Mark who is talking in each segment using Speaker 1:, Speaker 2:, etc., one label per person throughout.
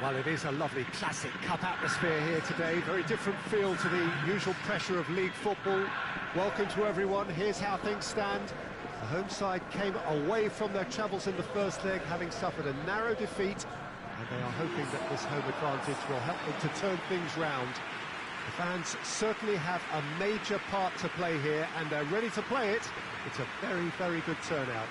Speaker 1: Well, it is a lovely classic cup atmosphere here today. Very different feel to the usual pressure of league football. Welcome to everyone. Here's how things stand. The home side came away from their travels in the first leg, having suffered a narrow defeat, and they are hoping that this home advantage will help them to turn things round. The fans certainly have a major part to play here, and they're ready to play it. It's a very, very good turnout.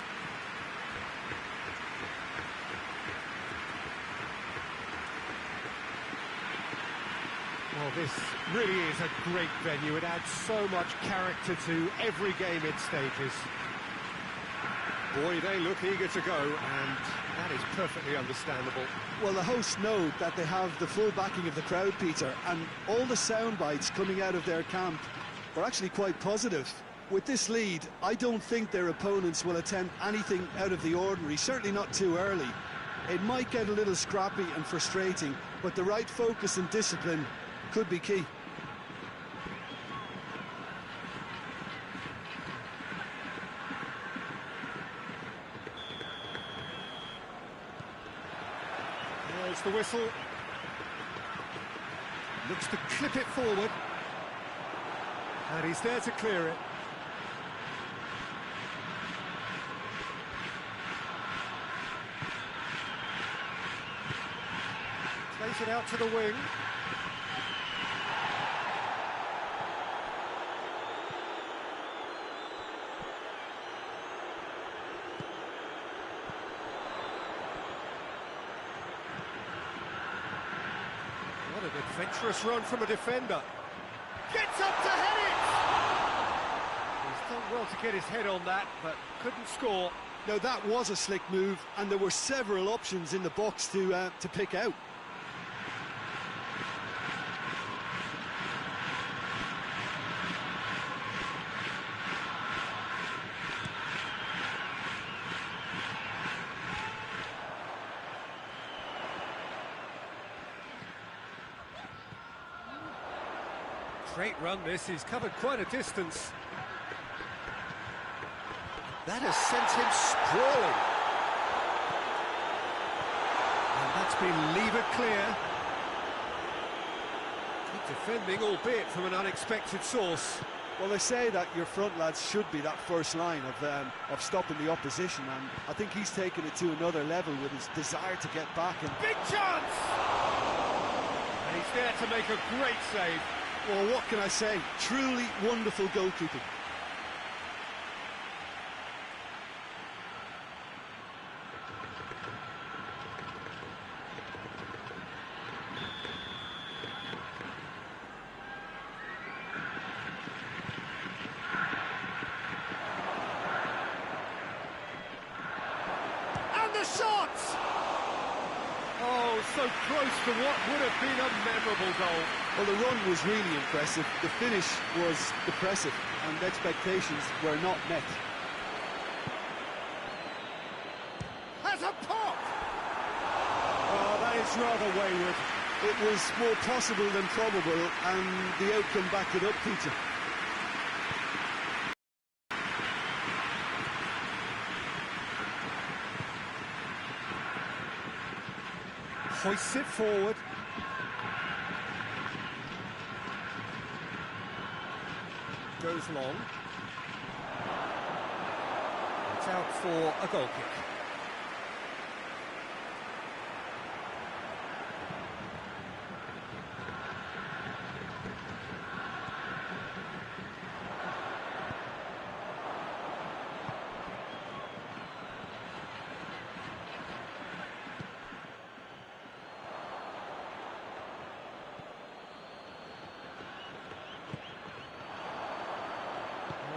Speaker 1: Well, this really is a great venue. It adds so much character to every game it stages. Boy, they look eager to go, and that is perfectly understandable.
Speaker 2: Well, the hosts know that they have the full backing of the crowd, Peter, and all the sound bites coming out of their camp are actually quite positive. With this lead, I don't think their opponents will attempt anything out of the ordinary, certainly not too early. It might get a little scrappy and frustrating, but the right focus and discipline could be key.
Speaker 1: There's the whistle. Looks to clip it forward. And he's there to clear it. Plays it out to the wing. What an adventurous run from a defender. Gets up to head it! He's done well to get his head on that, but couldn't score.
Speaker 2: Now, that was a slick move, and there were several options in the box to pick out.
Speaker 1: Great run this, he's covered quite a distance. That has sent him sprawling. And that's been levered clear. Good defending, albeit from an unexpected source.
Speaker 2: Well, they say that your front lads should be that first line of stopping the opposition, and I think he's taken it to another level with his desire to get back. And
Speaker 1: big chance! And he's there to make a great save.
Speaker 2: Well, what can I say? Truly wonderful goalkeeping.
Speaker 1: And the shot! Oh, so close to what would have been a memorable goal.
Speaker 2: Well, the run was really impressive, the finish was depressive, and expectations were not met.
Speaker 1: Has a pop! Oh, that is rather wayward.
Speaker 2: It was more possible than probable, and the outcome backed it up, Peter.
Speaker 1: Hoists it forward. Goes long. It's out for a goal kick.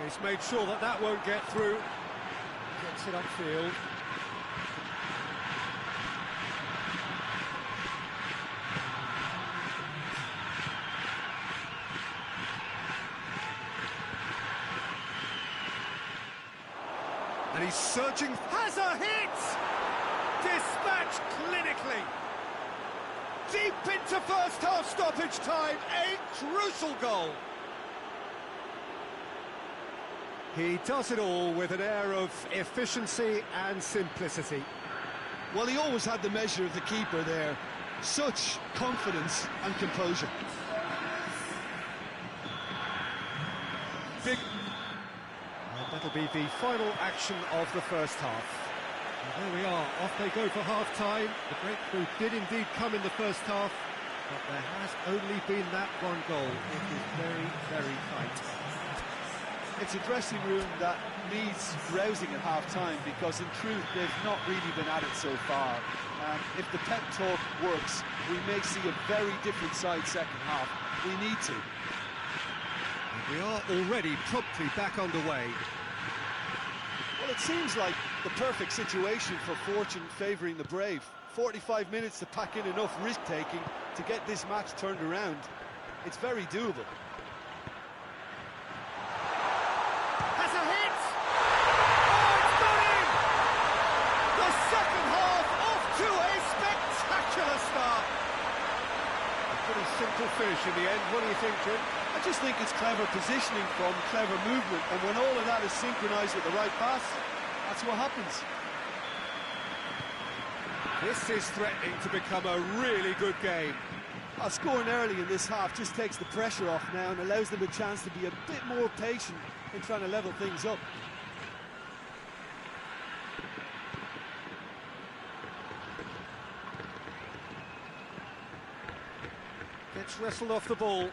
Speaker 1: He's made sure that that won't get through. Gets it upfield. And he's searching. Has a hit! Dispatched clinically. Deep into first half stoppage time. A crucial goal. He does it all with an air of efficiency and simplicity.
Speaker 2: Well, he always had the measure of the keeper there. Such confidence and composure.
Speaker 1: Big. And that'll be the final action of the first half. And there we are, off they go for half-time. The breakthrough did indeed come in the first half, but there has only been that one goal. It is very, very tight.
Speaker 2: It's a dressing room that needs rousing at half-time, because in truth they've not really been at it so far. If the pep talk works, we may see a very different side second half. We need to.
Speaker 1: And we are already promptly back underway.
Speaker 2: Well, it seems like the perfect situation for fortune favouring the brave. 45 minutes to pack in enough risk-taking to get this match turned around. It's very doable.
Speaker 1: Has a hit! Oh, it's got in! The second half off to a spectacular start. A pretty simple finish in the end. What do you think, Jim?
Speaker 2: I just think it's clever positioning from clever movement, and when all of that is synchronised with the right pass, that's what happens.
Speaker 1: This is threatening to become a really good game.
Speaker 2: Scoring early in this half just takes the pressure off now and allows them a chance to be a bit more patient in trying to level things up.
Speaker 1: Gets wrestled off the ball.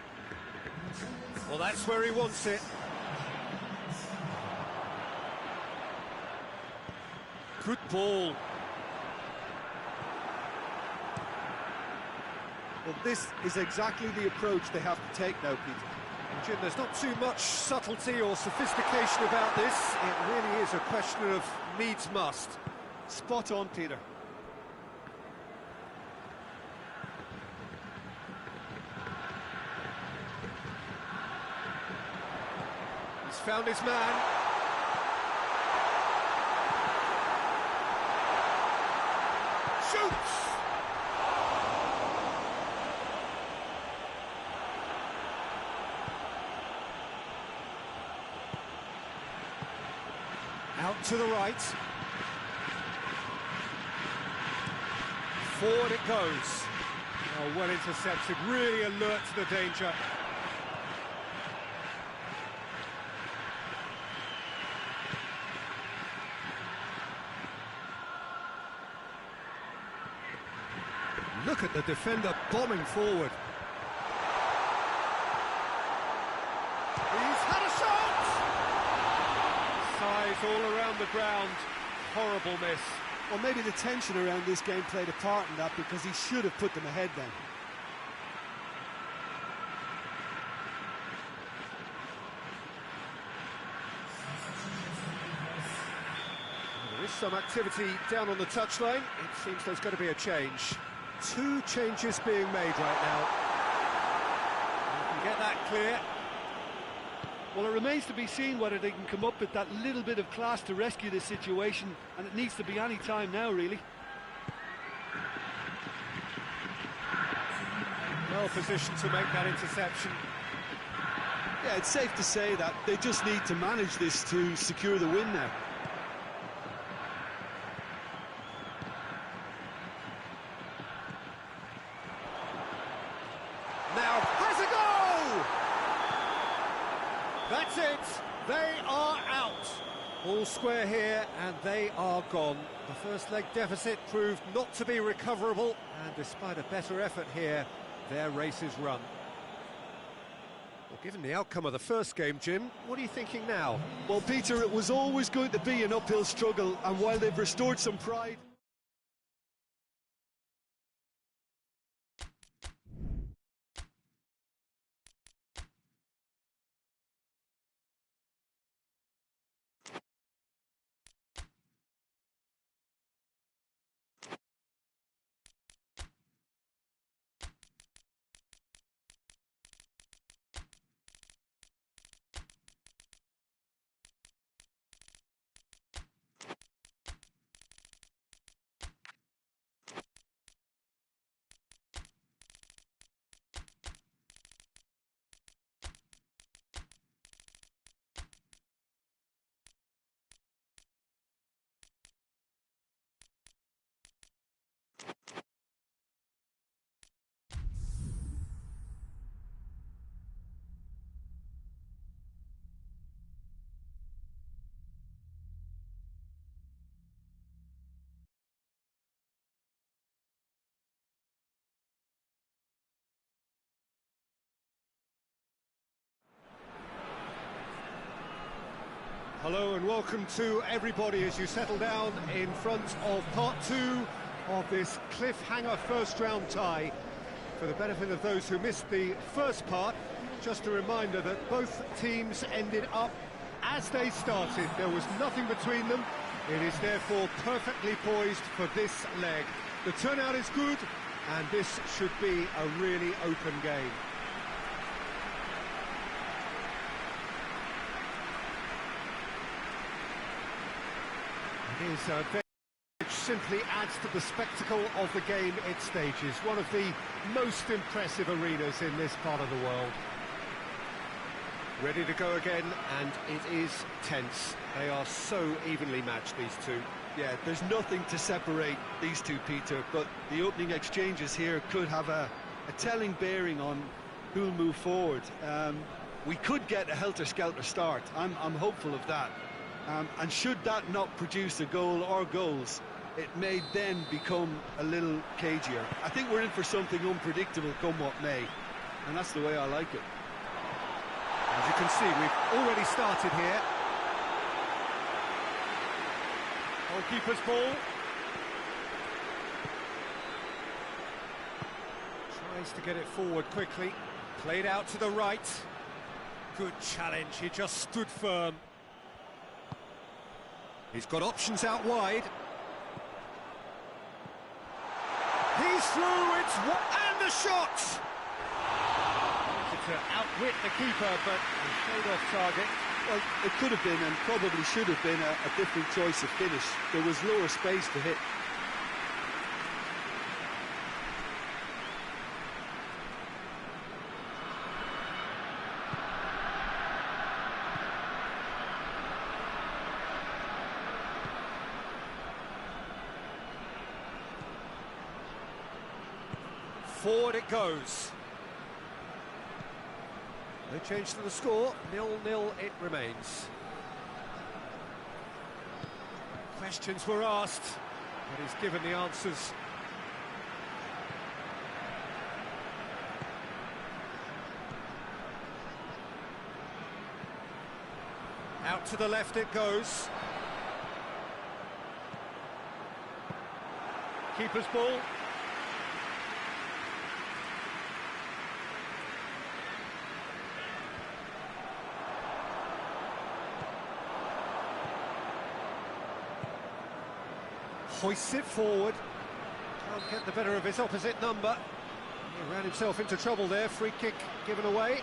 Speaker 1: Well, that's where he wants it. Good ball.
Speaker 2: Well, this is exactly the approach they have to take now, Peter.
Speaker 1: And Jim, there's not too much subtlety or sophistication about this. It really is a question of needs must.
Speaker 2: Spot on, Peter.
Speaker 1: He's found his man. Shoots! Out to the right. Forward it goes. Oh, well intercepted, really alert to the danger. Look at the defender bombing forward. He's had a shot! Size all around the ground. Horrible miss.
Speaker 2: Well, maybe the tension around this game played a part in that, because he should have put them ahead then.
Speaker 1: There is some activity down on the touchline. It seems there's going to be a change. 2 changes being made right now. You can get that clear.
Speaker 2: Well, it remains to be seen whether they can come up with that little bit of class to rescue this situation, and it needs to be any time now, really.
Speaker 1: Well positioned to make that interception.
Speaker 2: Yeah, it's safe to say that they just need to manage this to secure the win now.
Speaker 1: Now has a go! That's it, they are out. All square here, and they are gone. The first leg deficit proved not to be recoverable, and despite a better effort here, their race is run. Well, given the outcome of the first game, Jim, what are you thinking now?
Speaker 2: Well, Peter, it was always going to be an uphill struggle, and while they've restored some pride...
Speaker 1: Hello and welcome to everybody as you settle down in front of part two of this cliffhanger first round tie. For the benefit of those who missed the first part, just a reminder that both teams ended up as they started. There was nothing between them. It is therefore perfectly poised for this leg. The turnout is good and this should be a really open game. It is which simply adds to the spectacle of the game it stages. One of the most impressive arenas in this part of the world. Ready to go again, and it is tense. They are so evenly matched, these two.
Speaker 2: Yeah, there's nothing to separate these two, Peter, but the opening exchanges here could have a telling bearing on who'll move forward. We could get a helter-skelter start. I'm hopeful of that. And should that not produce a goal or goals, it may then become a little cagier. I think we're in for something unpredictable come what may, and that's the way I like it.
Speaker 1: As you can see, we've already started here. Goalkeeper's ball. Tries to get it forward quickly. Played out to the right. Good challenge, he just stood firm. He's got options out wide. He's through, and the shot! To outwit the keeper, but he stayed off target.
Speaker 2: Well, it could have been, and probably should have been, a different choice of finish. There was lower space to hit.
Speaker 1: Forward it goes. No change to the score, 0-0 it remains. Questions were asked, but he's given the answers. Out to the left it goes. Keeper's ball. Hoists it forward. Can't get the better of his opposite number. He ran himself into trouble there. Free kick given away.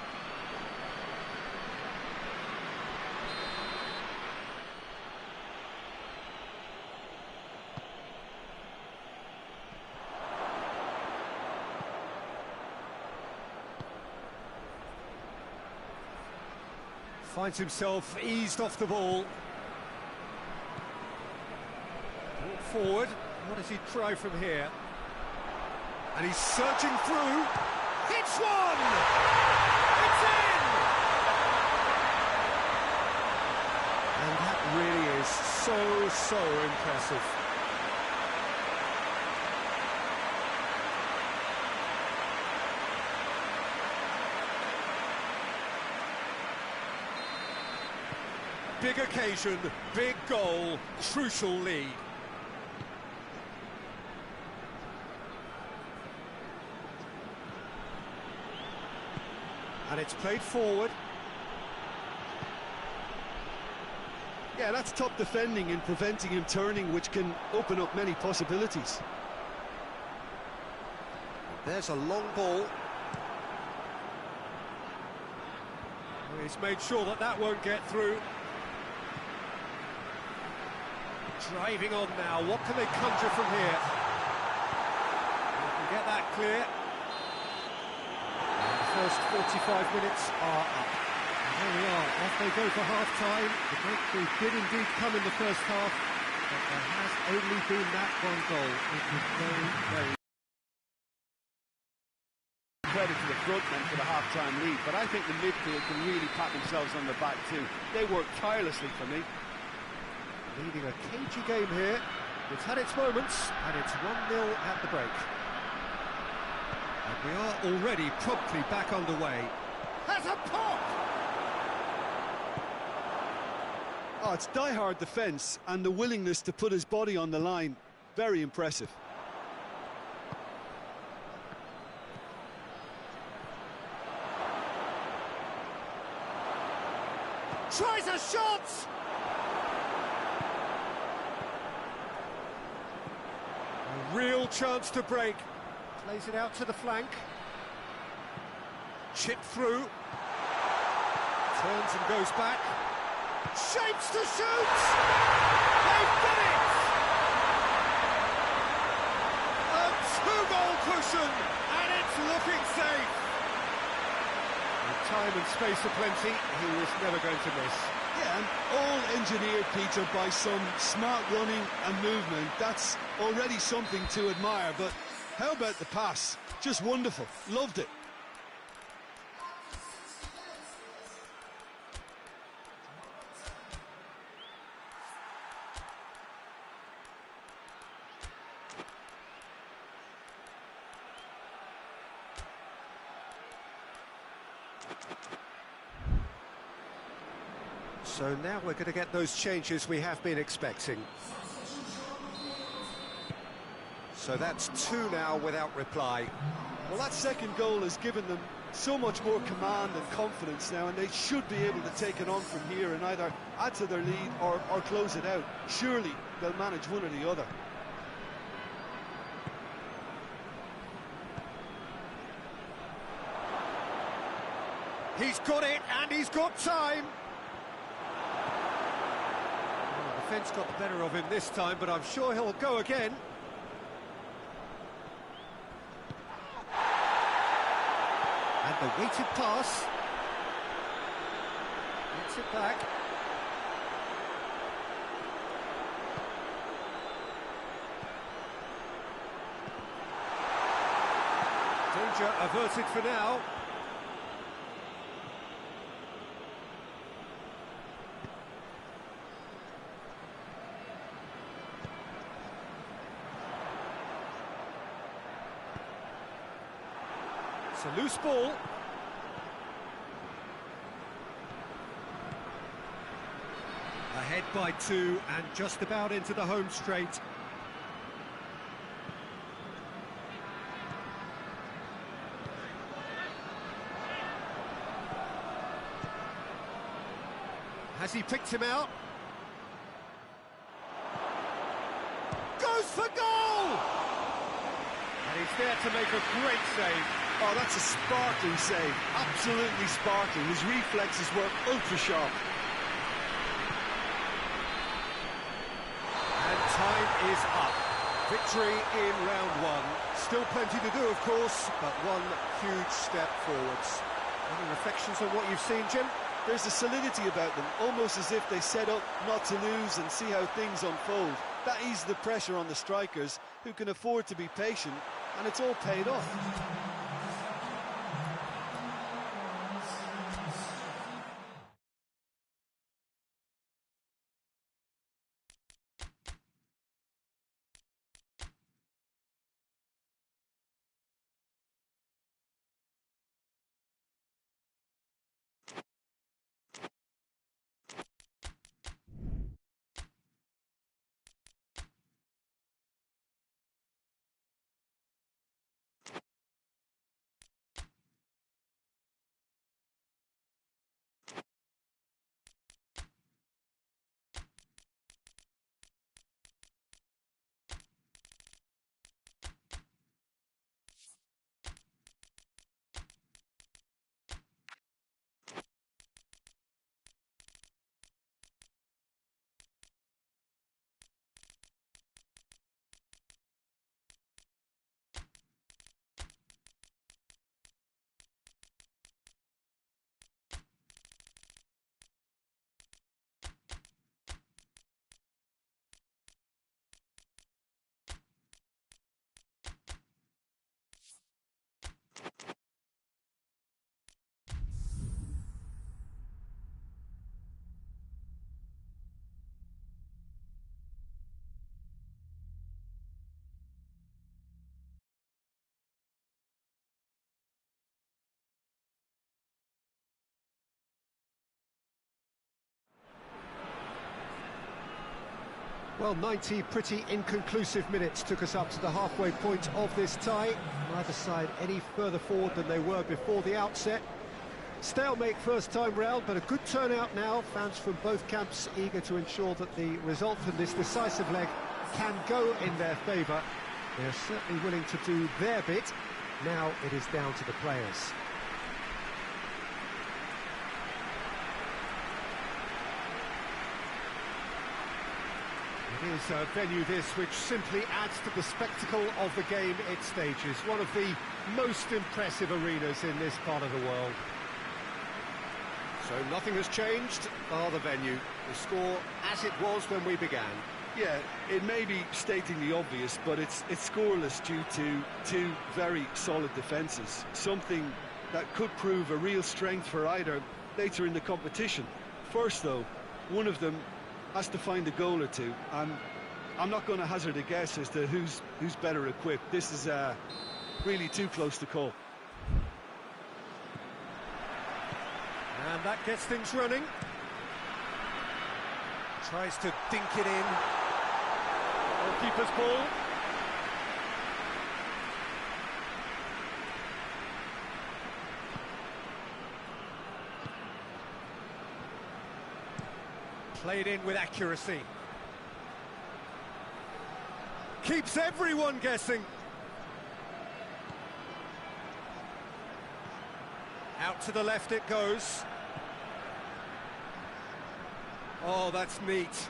Speaker 1: Finds himself eased off the ball. Forward, what does he try from here? And he's searching through, hits one! It's in! And that really is so impressive. Big occasion, big goal, crucial lead. And it's played forward.
Speaker 2: Yeah, that's top defending and preventing him turning, which can open up many possibilities.
Speaker 1: There's a long ball. He's made sure that that won't get through. Driving on now, what can they conjure from here? They can get that clear. First 45 minutes are up. And there we are, off they go for half-time. The breakthrough did indeed come in the first half, but there has only been that one goal. It was very
Speaker 3: credit to the frontmen for the half-time lead, but I think the midfield can really pat themselves on the back too. They work tirelessly for me.
Speaker 1: Leading a cagey game here. It's had its moments, and it's 1-0 at the break. And we are already promptly back underway. Has a pop!
Speaker 2: Oh, it's die-hard defence and the willingness to put his body on the line. Very impressive.
Speaker 1: Tries a shot! A real chance to break. Plays it out to the flank. Chip through. Turns and goes back. Shapes to shoot! They've done it! A two-goal cushion, and it's looking safe. With time and space aplenty, he was never going to miss.
Speaker 2: Yeah, and all engineered, Peter, by some smart running and movement. That's already something to admire, but how about the pass? Just wonderful. Loved it.
Speaker 1: So now we're going to get those changes we have been expecting. So that's 2 now without reply.
Speaker 2: Well, that second goal has given them so much more command and confidence now, and they should be able to take it on from here and either add to their lead or close it out. Surely they'll manage one or the other.
Speaker 1: He's got it, and he's got time. Well, the defence got the better of him this time, but I'm sure he'll go again. And the weighted pass. Gets it back. Danger averted for now. It's a loose ball. Ahead by 2 and just about into the home straight. Has he picked him out? Goes for goal! And he's there to make a great save.
Speaker 2: Oh, that's a sparkling save. Absolutely sparkling. His reflexes were ultra-sharp.
Speaker 1: And time is up. Victory in round 1. Still plenty to do, of course, but one huge step forwards. Any reflections on what you've seen, Jim?
Speaker 2: There's a solidity about them, almost as if they set up not to lose and see how things unfold. That eases the pressure on the strikers, who can afford to be patient, and it's all paid off.
Speaker 1: Well, 90 pretty inconclusive minutes took us up to the halfway point of this tie. Neither side any further forward than they were before the outset. Stalemate first time round, but a good turnout now. Fans from both camps eager to ensure that the result from this decisive leg can go in their favour. They're certainly willing to do their bit. Now it is down to the players. It is a venue this which simply adds to the spectacle of the game it stages. One of the most impressive arenas in this part of the world. So nothing has changed, bar the venue. The score as it was when we began.
Speaker 2: Yeah, it may be stating the obvious, but it's scoreless due to two very solid defences. Something that could prove a real strength for either later in the competition. First, though, one of them has to find a goal or two, and I'm not going to hazard a guess as to who's better equipped. This is really too close to call.
Speaker 1: And that gets things running. Tries to dink it in. Goalkeeper's ball. Played in with accuracy. Keeps everyone guessing. Out to the left it goes. Oh, that's neat.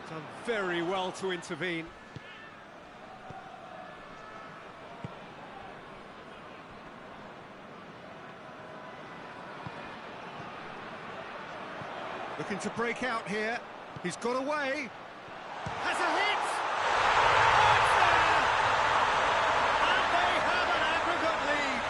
Speaker 1: Done very well to intervene. Looking to break out here. He's got away. Has a hit! Oh, it's there! And they have an aggregate lead.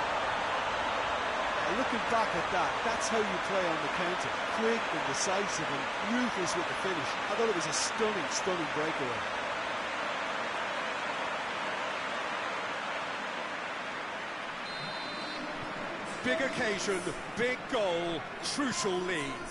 Speaker 2: Looking back at that, that's how you play on the counter. Quick and decisive and ruthless with the finish. I thought it was a stunning, stunning breakaway.
Speaker 1: Big occasion, big goal, crucial lead.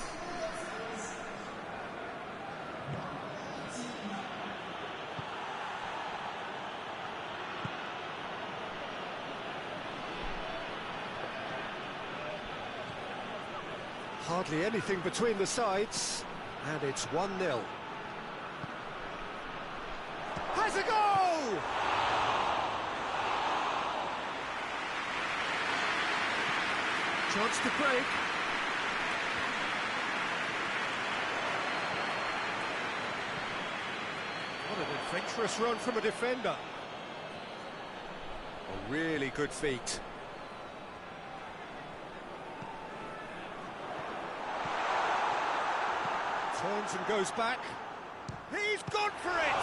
Speaker 1: Hardly anything between the sides, and it's 1-0. Has a goal! Chance to break. What an adventurous run from a defender. A really good feat. Turns and goes back. He's gone for it!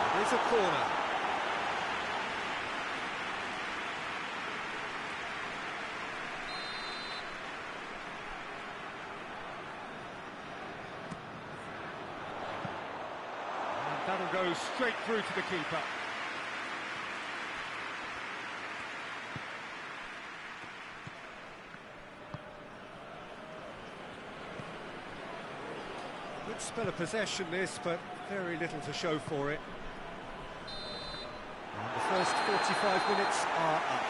Speaker 1: It is a corner. And that'll go straight through to the keeper. Good spell of possession this, but very little to show for it. And the first 45 minutes are up.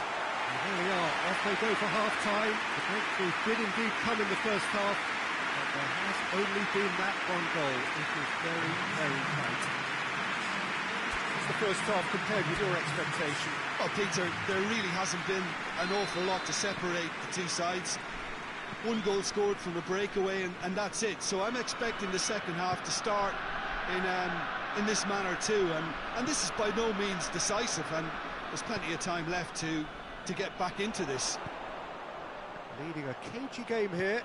Speaker 1: And here we are, off they go for half-time. The breakthrough did indeed come in the first half, but there has only been that one goal. It was very, very tight. What's the first half compared with your expectation?
Speaker 2: Well, Peter, there really hasn't been an awful lot to separate the two sides. One goal scored from a breakaway, and that's it. So I'm expecting the second half to start in this manner too. And this is by no means decisive, and there's plenty of time left to get back into this.
Speaker 1: Leading a cagey game here.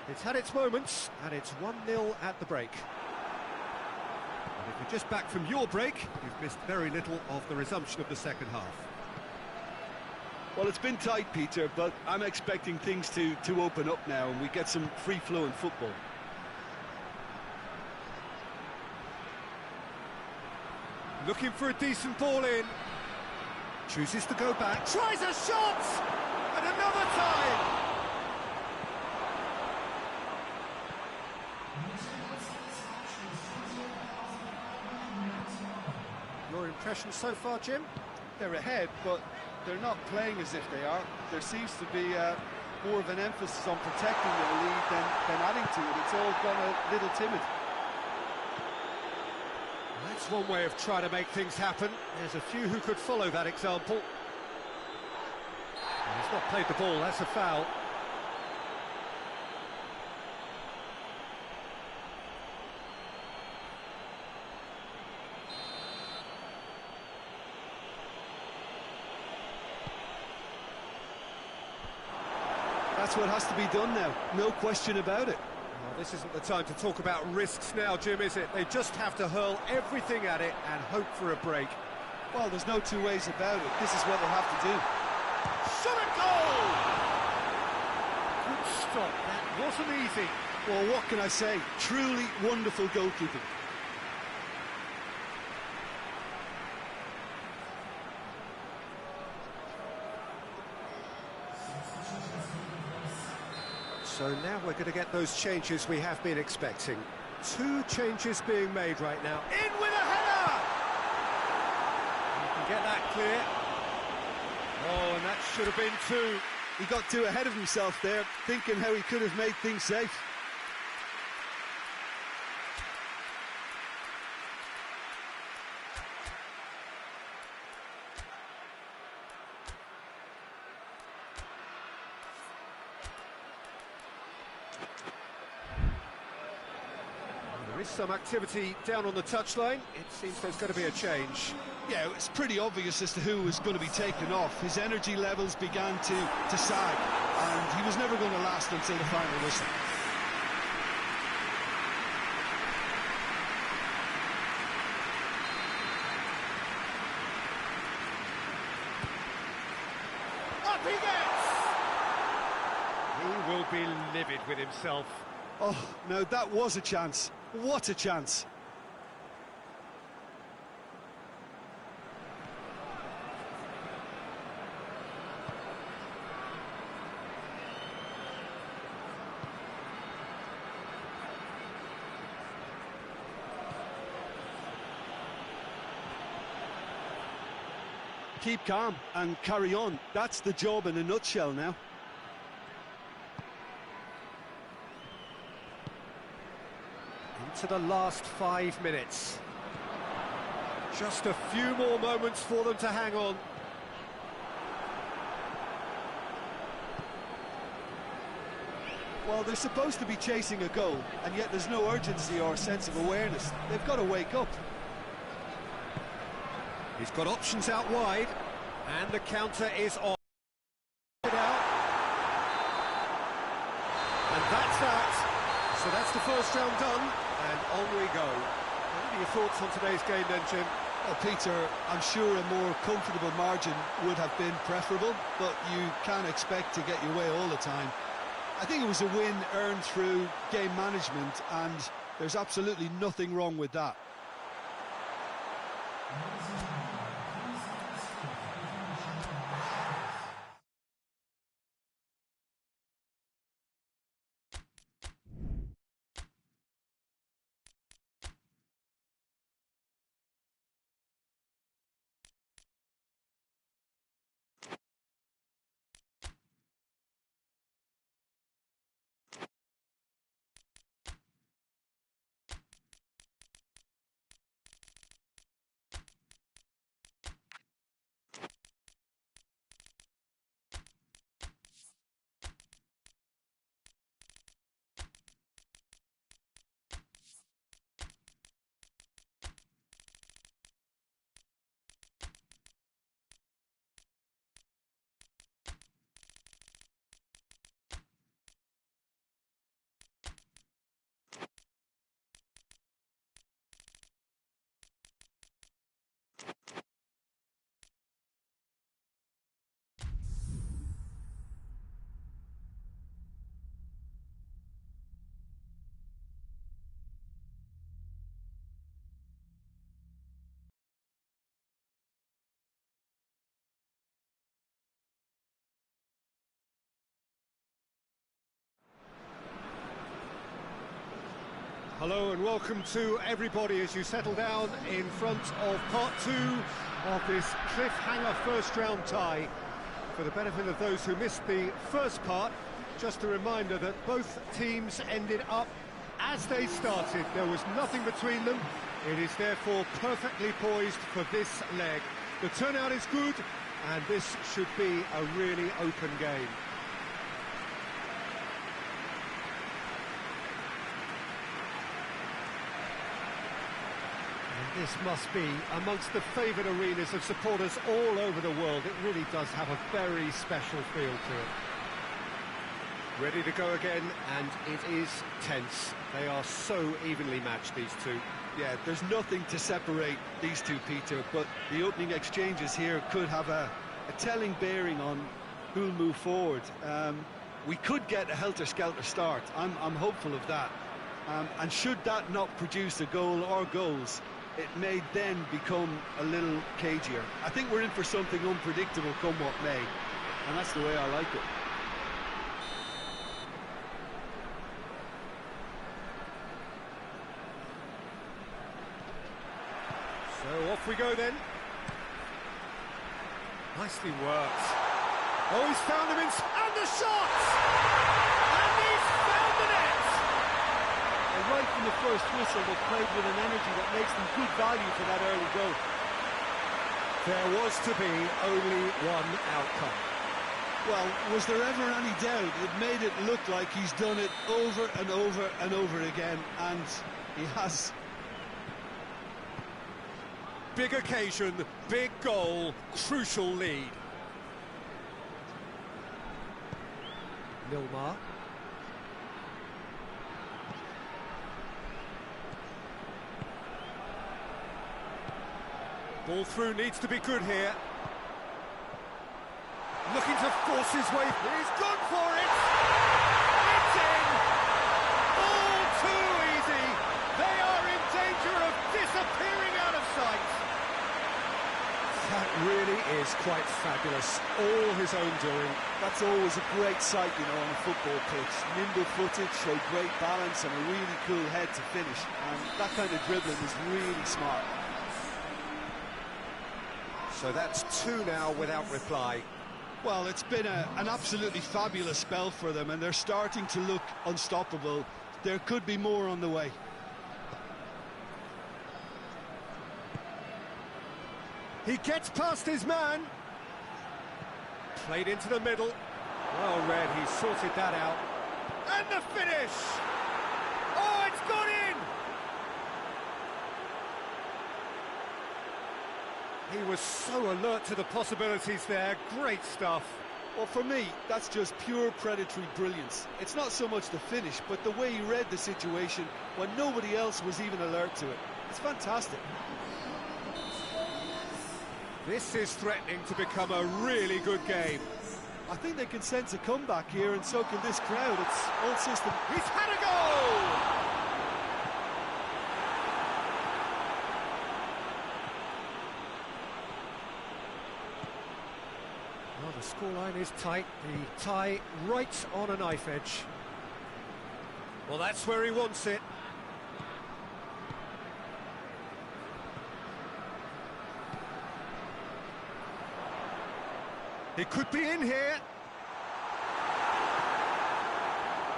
Speaker 1: It's had its moments, and it's 1-0 at the break. And if you're just back from your break, you've missed very little of the resumption of the second half.
Speaker 2: Well, it's been tight, Peter, but I'm expecting things to open up now and we get some free-flowing football.
Speaker 1: Looking for a decent ball in. Chooses to go back. Tries a shot! And another time! Your impression so far, Jim?
Speaker 3: They're ahead, but they're not playing as if they are. There seems to be more of an emphasis on protecting their lead than adding to it. It's all gone a little timid.
Speaker 1: That's one way of trying to make things happen. There's a few who could follow that example. He's not played the ball, that's a foul.
Speaker 2: That's what has to be done now, no question about it.
Speaker 1: Well, this isn't the time to talk about risks now, Jim, is it? They just have to hurl everything at it and hope for a break.
Speaker 2: Well, there's no two ways about it. This is what they have to do.
Speaker 1: Shot and goal! Good stop, that wasn't easy.
Speaker 2: Well, what can I say? Truly wonderful goalkeeping.
Speaker 1: So now we're going to get those changes we have been expecting. 2 changes being made right now. In with a header! You can get that clear. Oh, and that should have been 2.
Speaker 2: He got too ahead of himself there, thinking how he could have made things safe.
Speaker 1: There is some activity down on the touchline. It seems there's going to be a change.
Speaker 2: Yeah, it's pretty obvious as to who was going to be taken off. His energy levels began to sag, and he was never going to last until the final whistle.
Speaker 1: Up he gets! He will be livid with himself.
Speaker 2: Oh, no, that was a chance. What a chance. Keep calm and carry on. That's the job in a nutshell now.
Speaker 1: Into the last 5 minutes. Just a few more moments for them to hang on.
Speaker 2: Well, they're supposed to be chasing a goal, and yet there's no urgency or sense of awareness. They've got to wake up.
Speaker 1: He's got options out wide, and the counter is on. And that's that. So that's the first round done, and on we go. What are your thoughts on today's game then, Jim?
Speaker 2: Well, Peter, I'm sure a more comfortable margin would have been preferable, but you can't expect to get your way all the time. I think it was a win earned through game management, and there's absolutely nothing wrong with that.
Speaker 1: Hello and welcome to everybody as you settle down in front of part two of this cliffhanger first-round tie. For the benefit of those who missed the first part, just a reminder that both teams ended up as they started. There was nothing between them. It is therefore perfectly poised for this leg. The turnout is good, and this should be a really open game. This must be amongst the favoured arenas of supporters all over the world. It really does have a very special feel to it. Ready to go again, and it is tense. They are so evenly matched, these two.
Speaker 2: Yeah, there's nothing to separate these two, Peter, but the opening exchanges here could have a telling bearing on who'll move forward. We could get a helter-skelter start. I'm hopeful of that. And should that not produce a goal or goals, it may then become a little cagier. I think we're in for something unpredictable come what may, and that's the way I like it.
Speaker 1: So off we go then. Nicely worked. Oh, he's found him in... and the shot! And he's found the net!
Speaker 3: And right from the first whistle, they played with an energy that makes them good value for that early goal.
Speaker 1: There was to be only one outcome.
Speaker 2: Well, was there ever any doubt? It made it look like he's done it over and over and over again, and he has.
Speaker 1: Big occasion, big goal, crucial lead. Milmar. Ball through needs to be good here. Looking to force his way. He's gone for it! It's in! All too easy! They are in danger of disappearing out of sight! That really is quite fabulous. All his own doing.
Speaker 2: That's always a great sight, you know, on a football pitch. Nimble-footed, showed great balance and a really cool head to finish. And that kind of dribbling is really smart.
Speaker 1: So that's two now without reply.
Speaker 2: Well, it's been an absolutely fabulous spell for them, and they're starting to look unstoppable. There could be more on the way.
Speaker 1: He gets past his man. Played into the middle. Well read, he sorted that out. And the finish! Oh, it's gone in! He was so alert to the possibilities there. Great stuff.
Speaker 2: Well, for me, that's just pure predatory brilliance. It's not so much the finish, but the way he read the situation when nobody else was even alert to it. It's fantastic.
Speaker 1: This is threatening to become a really good game.
Speaker 2: I think they can sense a comeback here, and so can this crowd. It's all system.
Speaker 1: He's had a goal! Well, the scoreline is tight. The tie right on a knife edge. Well, that's where he wants it. He could be in here.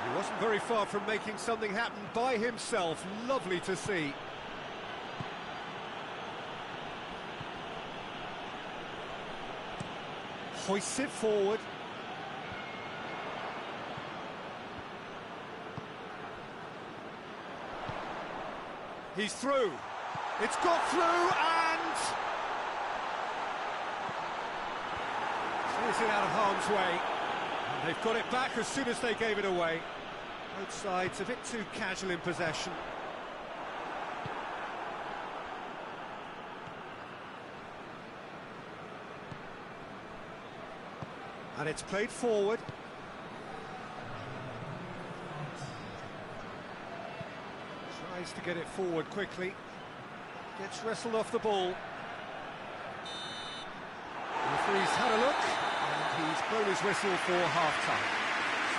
Speaker 1: He wasn't very far from making something happen by himself. Lovely to see. Hoists it forward. He's through. It's got through and... clears it out of harm's way. And they've got it back as soon as they gave it away. Both sides a bit too casual in possession. And it's played forward. Tries to get it forward quickly. Gets wrestled off the ball. The referee's had a look, and he's blown his whistle for half-time.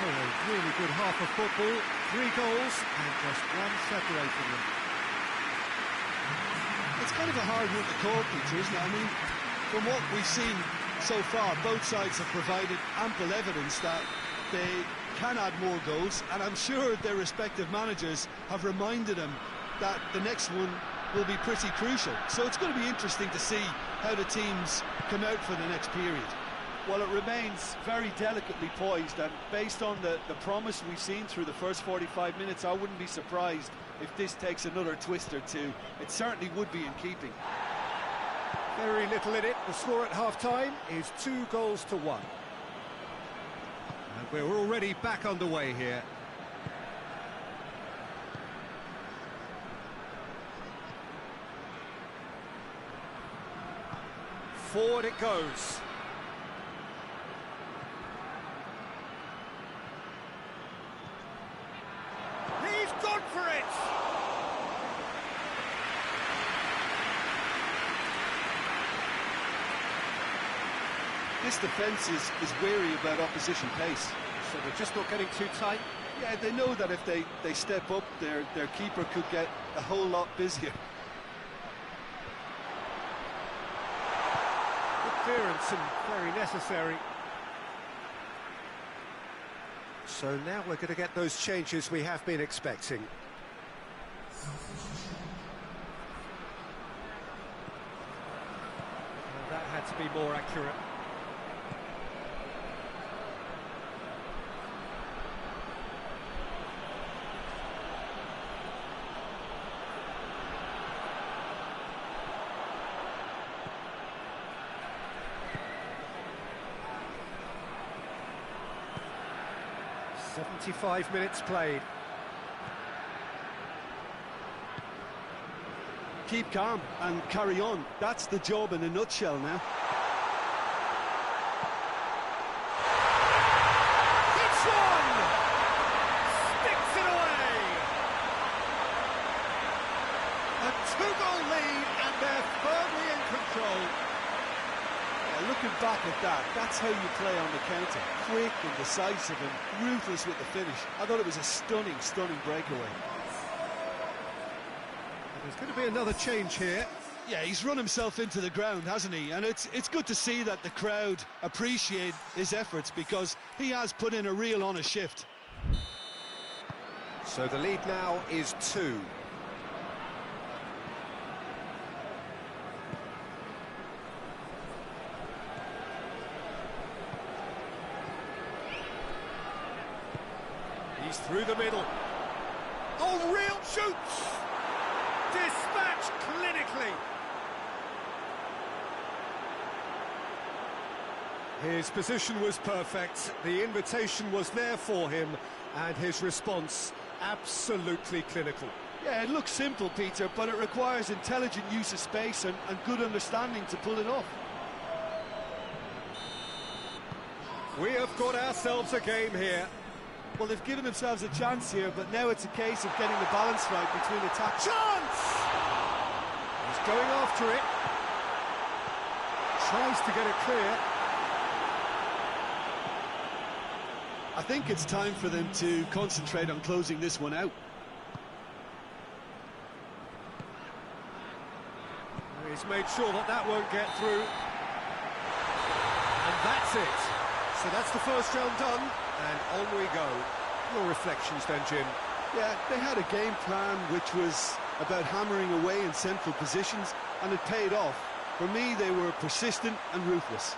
Speaker 1: So a really good half of football. 3 goals and just one separating them.
Speaker 2: It's kind of a hard one to call, Peter, isn't it? I mean, from what we've seen so far, both sides have provided ample evidence that they can add more goals, and I'm sure their respective managers have reminded them that the next one will be pretty crucial. So it's going to be interesting to see how the teams come out for the next period.
Speaker 3: Well, it remains very delicately poised, and based on the promise we've seen through the first 45 minutes, I wouldn't be surprised if this takes another twist or two. It certainly would be in keeping.
Speaker 1: Very little in it. The score at half-time is 2 goals to 1. And we're already back underway here. Forward it goes. He's gone for it!
Speaker 3: This defence is wary about opposition pace.
Speaker 1: So they're just not getting too tight.
Speaker 3: Yeah, they know that if they step up, their keeper could get a whole lot busier.
Speaker 1: Good clearance and very necessary. So now we're going to get those changes we have been expecting. Well, that had to be more accurate. "75 minutes played."
Speaker 2: Keep calm and carry on. That's the job in a nutshell now.
Speaker 1: Hits one! Sticks it away! A 2-goal lead and they're firmly in control.
Speaker 3: Looking back at that, that's how you play on the counter. Quick and decisive and ruthless with the finish. I thought it was a stunning, stunning breakaway.
Speaker 1: There's going to be another change here.
Speaker 2: Yeah, he's run himself into the ground, hasn't he? And it's good to see that the crowd appreciate his efforts, because he has put in a real honest shift.
Speaker 1: So the lead now is 2. He's through the middle. Oh, real shoots! Dispatched clinically. His position was perfect, the invitation was there for him, and his response absolutely clinical.
Speaker 3: Yeah, it looks simple, Peter, but it requires intelligent use of space and good understanding to pull it off.
Speaker 1: We have got ourselves a game here.
Speaker 3: Well, they've given themselves a chance here, but now it's a case of getting the balance right between attack.
Speaker 1: Chance! He's going after it. Tries to get it clear.
Speaker 2: I think it's time for them to concentrate on closing this one out.
Speaker 1: He's made sure that that won't get through. And that's it. So that's the first round done, and on we go. Your reflections then, Jim?
Speaker 2: Yeah, they had a game plan which was about hammering away in central positions, and it paid off. For me, they were persistent and ruthless.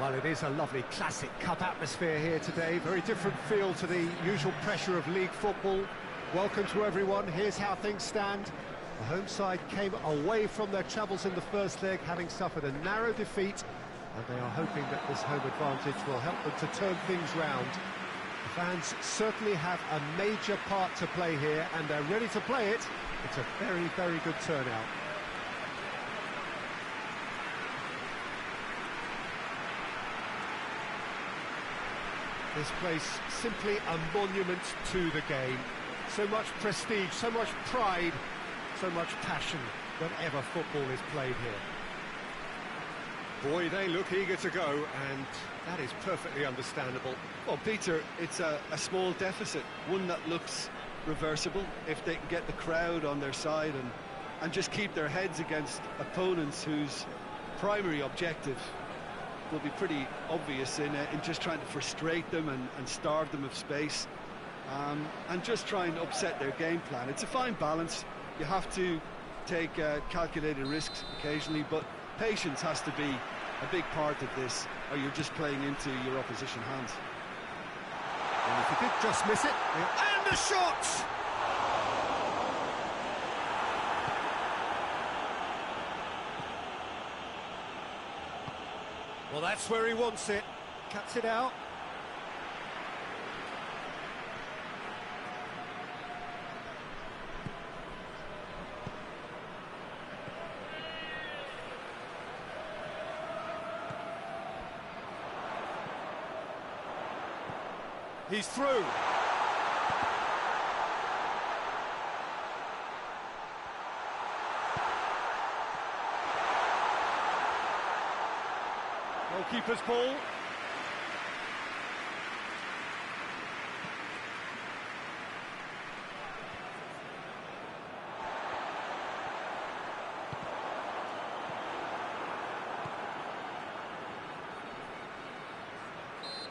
Speaker 1: Well, it is a lovely classic cup atmosphere here today. Very different feel to the usual pressure of league football. Welcome to everyone. Here's how things stand. The home side came away from their troubles in the first leg, having suffered a narrow defeat, and they are hoping that this home advantage will help them to turn things round. The fans certainly have a major part to play here, and they're ready to play it. It's a very, very good turnout. This place simply a monument to the game. So much prestige, so much pride, so much passion whenever football is played here. Boy, they look eager to go, and that is perfectly understandable.
Speaker 2: Well, Peter, it's a small deficit, one that looks reversible if they can get the crowd on their side and just keep their heads against opponents whose primary objective will be pretty obvious in just trying to frustrate them and starve them of space, and just try and upset their game plan. It's a fine balance. You have to take calculated risks occasionally, but patience has to be a big part of this, or you're just playing into your opposition hands.
Speaker 1: And if he did just miss it, and the shot! Well, that's where he wants it. Cuts it out. He's through. Goalkeeper's ball.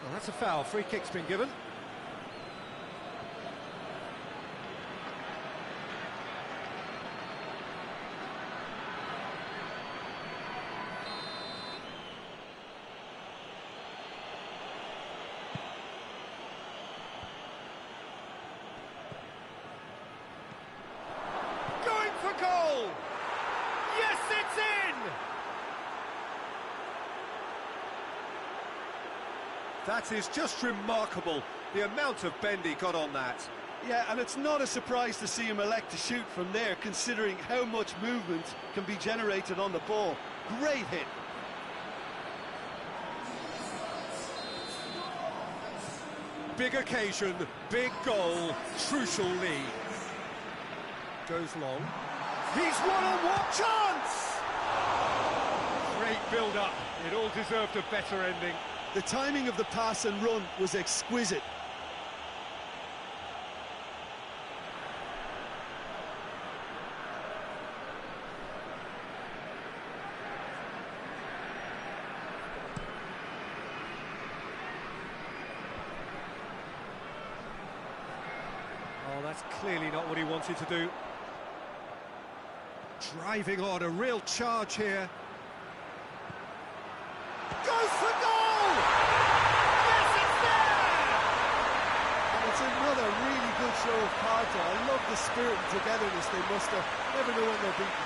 Speaker 1: Well, that's a foul. Free kick's been given. Goal! Yes, it's in! That is just remarkable, the amount of bend he got on that.
Speaker 2: Yeah, and it's not a surprise to see him elect to shoot from there, considering how much movement can be generated on the ball. Great hit.
Speaker 1: Big occasion, big goal, crucial lead. Goes long. He's one-on-one chance! Great build-up. It all deserved a better ending.
Speaker 2: The timing of the pass and run was exquisite.
Speaker 1: Oh, that's clearly not what he wanted to do. Driving on, a real charge here. Goes for goal! Yes, it's there!
Speaker 2: And it's another really good show of character. I love the spirit and togetherness they muster. Never know when they're beaten.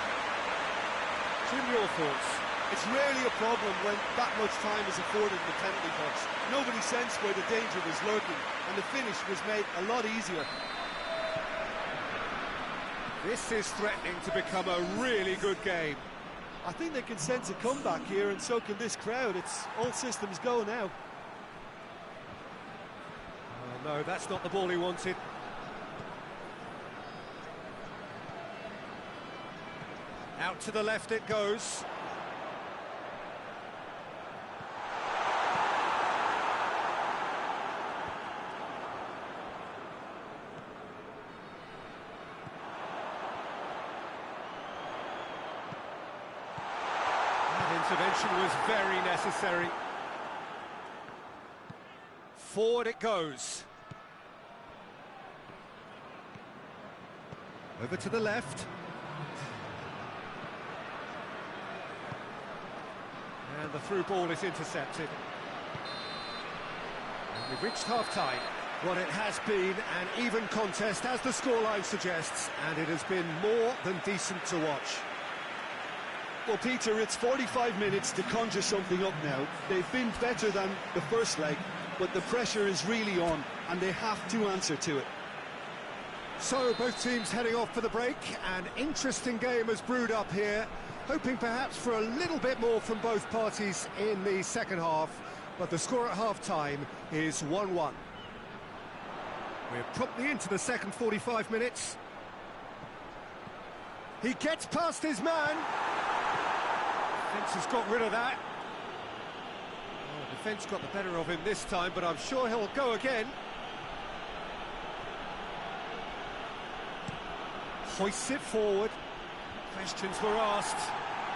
Speaker 1: Jim, your thoughts?
Speaker 2: It's rarely a problem when that much time is afforded in the penalty box. Nobody sensed where the danger was lurking, and the finish was made a lot easier.
Speaker 1: This is threatening to become a really good game.
Speaker 2: I think they can sense a comeback here, and so can this crowd. It's all systems go now.
Speaker 1: Oh, no, that's not the ball he wanted. Out to the left it goes. Intervention was very necessary. Forward it goes. Over to the left. And the through ball is intercepted. And we've reached half-time. Well, it has been an even contest, as the scoreline suggests, and it has been more than decent to watch.
Speaker 2: Well, Peter, it's 45 minutes to conjure something up now. They've been better than the first leg, but the pressure is really on, and they have to answer to it.
Speaker 1: So, both teams heading off for the break. An interesting game has brewed up here, hoping perhaps for a little bit more from both parties in the second half, but the score at half-time is 1-1. We're promptly into the second 45 minutes. He gets past his man. Defence has got rid of that. Oh, defence got the better of him this time, but I'm sure he'll go again. Hoists it forward. Questions were asked,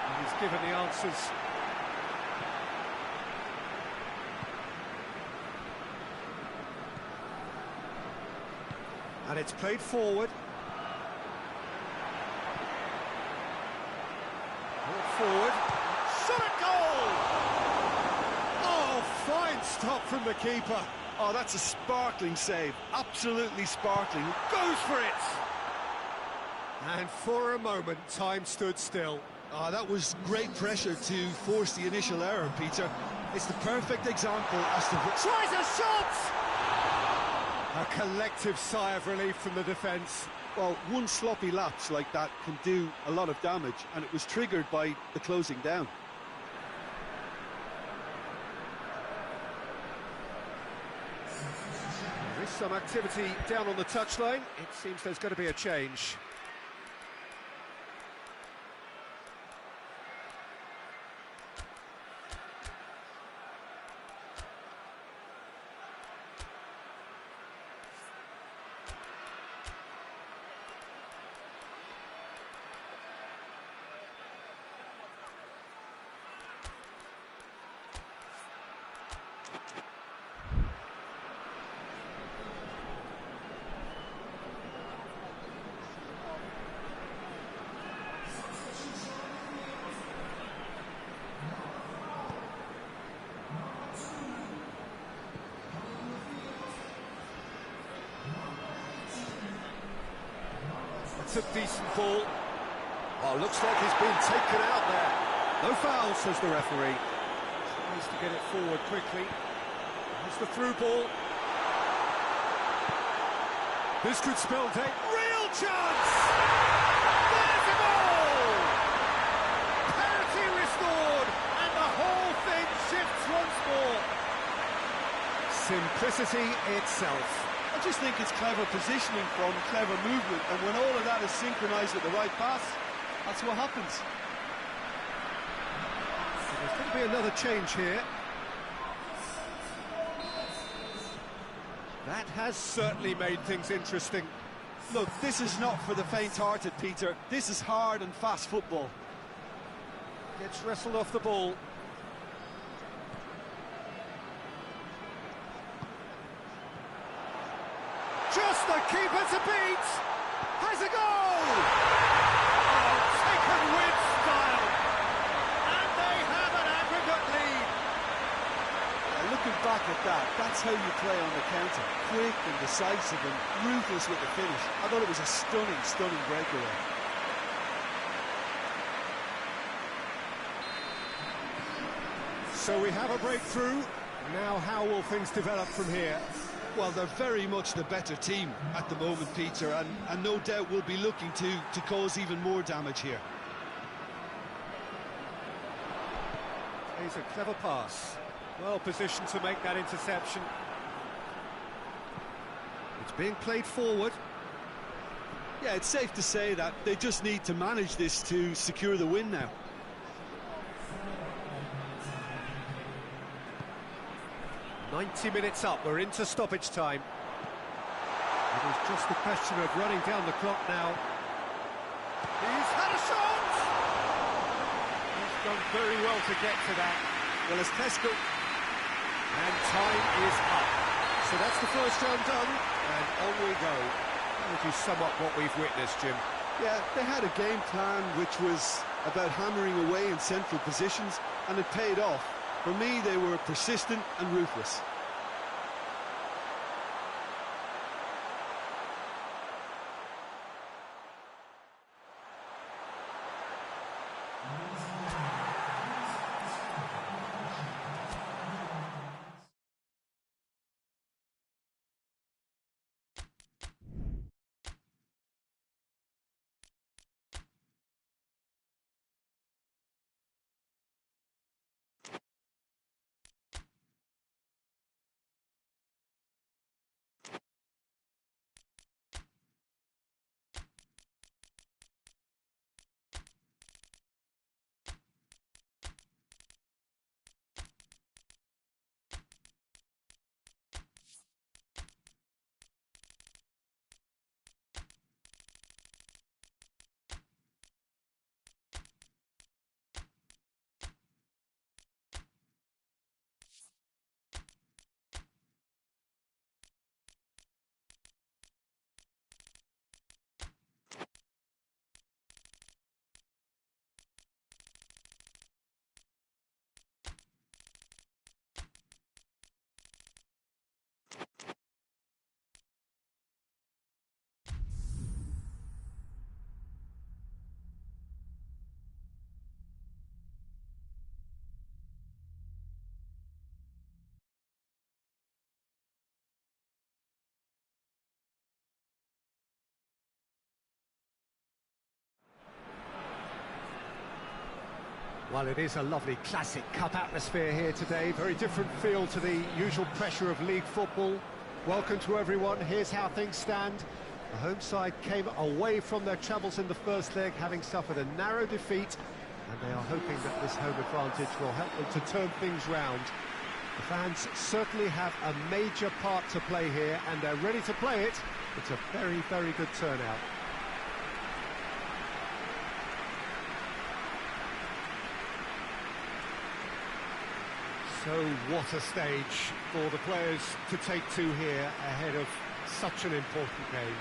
Speaker 1: and he's given the answers. And it's played forward. Brought forward. Shot at goal! Oh, fine stop from the keeper.
Speaker 2: Oh, that's a sparkling save. Absolutely sparkling.
Speaker 1: Goes for it! And for a moment, time stood still.
Speaker 2: Oh, that was great pressure to force the initial error, Peter. It's the perfect example as to...
Speaker 1: Tries a shot! A collective sigh of relief from the defence.
Speaker 2: Well, one sloppy lapse like that can do a lot of damage, and it was triggered by the closing down.
Speaker 1: There is some activity down on the touchline. It seems there's going to be a change. It's a decent ball. Oh, looks like he's been taken out there. No foul, says the referee. Needs to get it forward quickly. It's the through ball. This could spell day. Real chance! There's a goal! Parity restored, and the whole thing shifts once more. Simplicity itself.
Speaker 3: I just think it's clever positioning from clever movement, and when all of that is synchronised at the right pass, that's what happens.
Speaker 1: So there's going to be another change here. That has certainly made things interesting.
Speaker 3: Look, this is not for the faint-hearted, Peter. This is hard and fast football.
Speaker 1: Gets wrestled off the ball. Just the keeper to beat! Has a goal! Oh, taken with style! And they have an aggregate lead!
Speaker 2: Looking back at that, that's how you play on the counter. Quick and decisive and ruthless with the finish. I thought it was a stunning, stunning breakaway.
Speaker 1: So we have a breakthrough. Now how will things develop from here?
Speaker 2: Well, they're very much the better team at the moment, Peter, and no doubt will be looking to cause even more damage here.
Speaker 1: He's a clever pass. Well positioned to make that interception. It's being played forward.
Speaker 2: Yeah, it's safe to say that they just need to manage this to secure the win now.
Speaker 1: 90 minutes up, we're into stoppage time. It is just a question of running down the clock now. He's had a shot! He's done very well to get to that. Well, as Tesco... And time is up. So that's the first round done, and on we go. How would you sum up what we've witnessed, Jim?
Speaker 2: Yeah, they had a game plan which was about hammering away in central positions, and it paid off. For me, they were persistent and ruthless.
Speaker 1: Well, it is a lovely classic cup atmosphere here today. Very different feel to the usual pressure of league football. Welcome to everyone. Here's how things stand. The home side came away from their troubles in the first leg, having suffered a narrow defeat, and they are hoping that this home advantage will help them to turn things round. The fans certainly have a major part to play here, and they're ready to play it. It's a very, very good turnout. So what a stage for the players to take to here ahead of such an important game.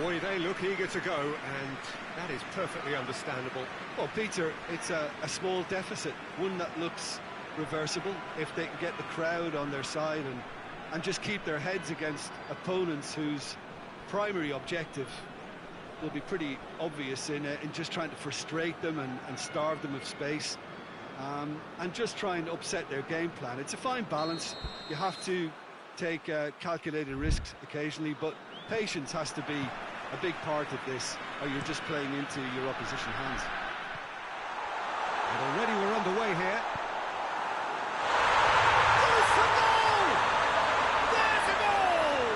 Speaker 1: Boy, they look eager to go, and that is perfectly understandable.
Speaker 2: Well, Peter, it's a small deficit, one that looks reversible if they can get the crowd on their side and just keep their heads against opponents whose primary objective will be pretty obvious in just trying to frustrate them and starve them of space. And just try and upset their game plan. It's a fine balance. You have to take calculated risks occasionally, but patience has to be a big part of this, or you're just playing into your opposition hands.
Speaker 1: And already we're underway here.
Speaker 3: Goes for goal! There's a goal!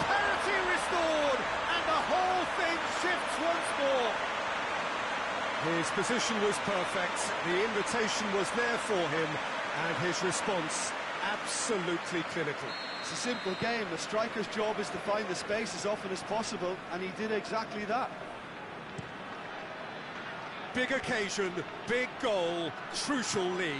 Speaker 3: Parity restored, and the whole thing shifts once more.
Speaker 1: His position was perfect, the invitation was there for him, and his response absolutely clinical.
Speaker 3: It's a simple game. The striker's job is to find the space as often as possible, and he did exactly that.
Speaker 1: Big occasion, big goal, crucial lead.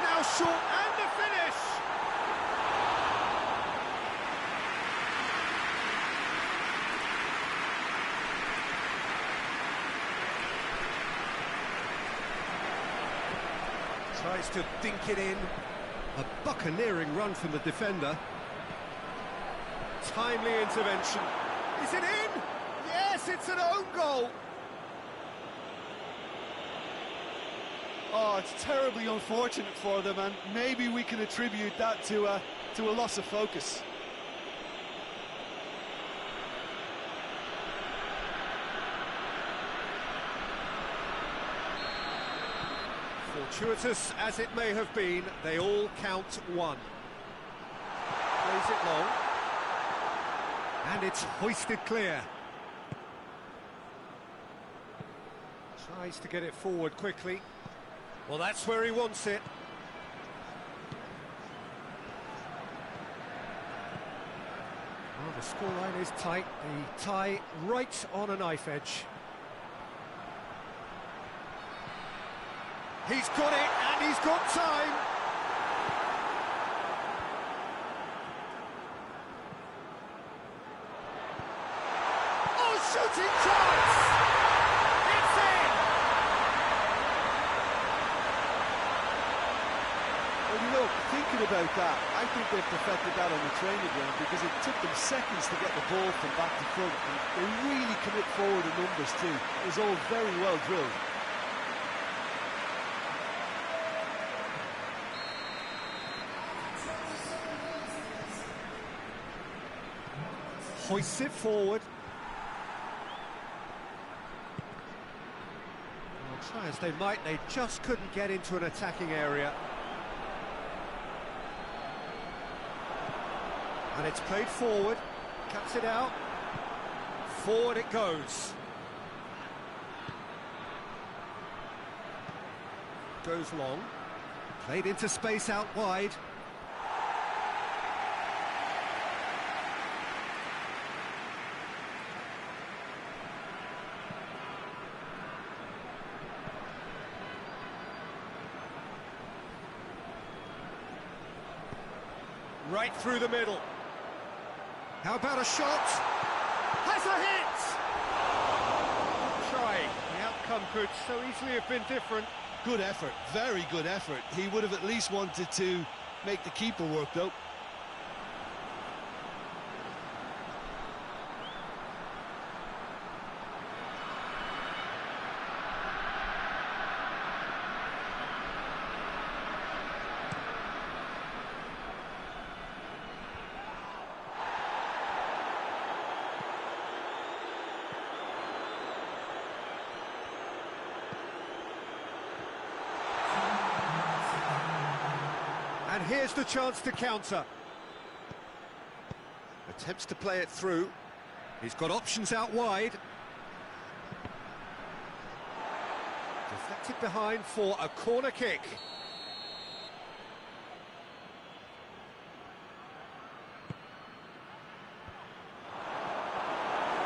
Speaker 3: Now short, and the finish!
Speaker 1: Tries to dink it in. A buccaneering run from the defender. Timely intervention.
Speaker 3: Is it in? Yes, it's an own goal. Oh, it's terribly unfortunate for them, and maybe we can attribute that to a loss of focus.
Speaker 1: Fortuitous as it may have been, they all count one. Plays it long. And it's hoisted clear. Tries to get it forward quickly. Well, that's where he wants it. Well, the scoreline is tight. The tie right on a knife edge. He's got it, and he's got time. shooting chance! It's in!
Speaker 3: Well, you know, thinking about that, I think they've perfected that on the training ground because it took them seconds to get the ball from back to front. And they really commit forward in numbers too. It was all very well drilled.
Speaker 1: Hoists it forward. Well, try as they might, they just couldn't get into an attacking area. And it's played forward, cuts it out, forward it goes. Goes long, played into space out wide. Right through the middle. How about a shot? Has a hit! Try. The outcome could so easily have been different.
Speaker 2: Good effort, very good effort. He would have at least wanted to make the keeper work, though.
Speaker 1: And here's the chance to counter. Attempts to play it through. He's got options out wide. Deflected behind for a corner kick.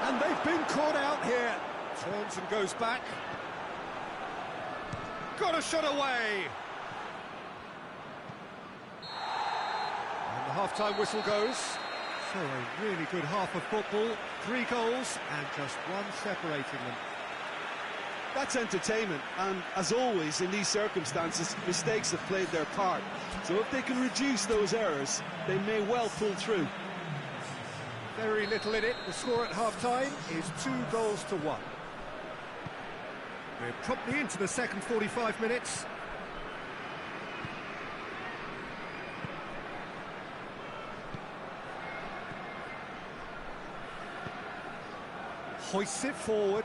Speaker 1: And they've been caught out here. Turns and goes back. Got a shot away. Half-time whistle goes. So a really good half of football. 3 goals and just one separating them.
Speaker 2: That's entertainment, and as always in these circumstances, mistakes have played their part. So if they can reduce those errors, they may well pull through.
Speaker 1: Very little in it. The score at half-time is 2 goals to 1. We're promptly into the second 45 minutes. Hoists it forward.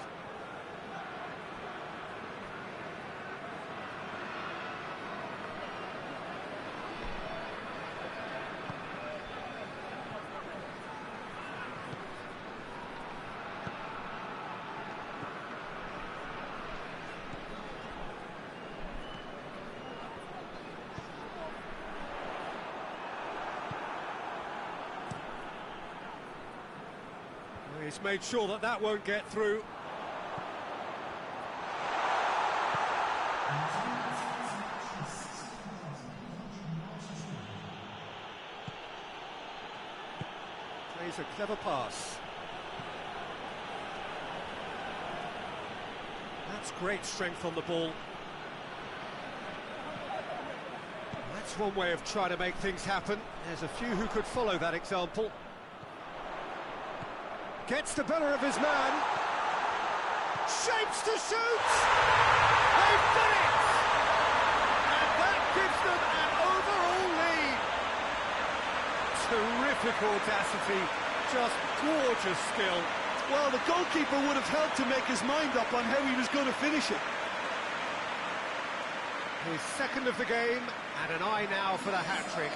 Speaker 1: He's made sure that that won't get through. Plays a clever pass. That's great strength on the ball. That's one way of trying to make things happen. There's a few who could follow that example. Gets the better of his man. Shapes to shoot! They've done it! And that gives them an overall lead. Terrific audacity, just gorgeous skill.
Speaker 2: Well, the goalkeeper would have helped to make his mind up on how he was going to finish it.
Speaker 1: His second of the game, and an eye now for the hat-trick.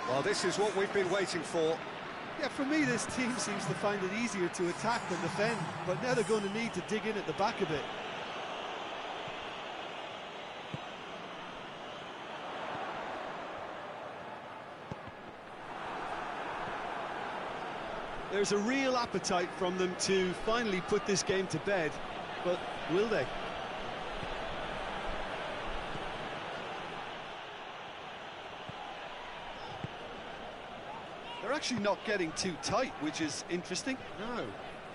Speaker 1: Well, this is what we've been waiting for.
Speaker 2: Yeah, for me, this team seems to find it easier to attack than defend, but now they're going to need to dig in at the back a bit. There's a real appetite from them to finally put this game to bed, but will they?
Speaker 3: They're actually not getting too tight, which is interesting.
Speaker 1: No.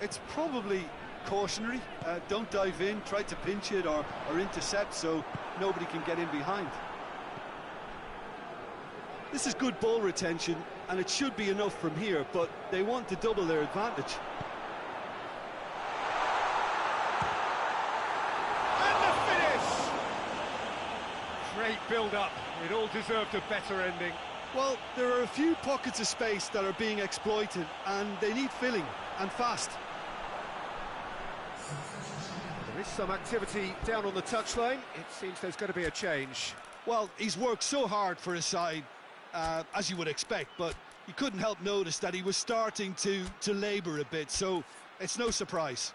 Speaker 3: It's probably cautionary. Don't dive in, try to pinch it or intercept so nobody can get in behind. This is good ball retention, and it should be enough from here, but they want to double their advantage.
Speaker 1: And the finish! Great build-up. It all deserved a better ending.
Speaker 2: Well, there are a few pockets of space that are being exploited, and they need filling, and fast.
Speaker 1: There is some activity down on the touchline. It seems there's going to be a change.
Speaker 2: Well, he's worked so hard for his side, as you would expect, but you couldn't help notice that he was starting to labour a bit, so it's no surprise.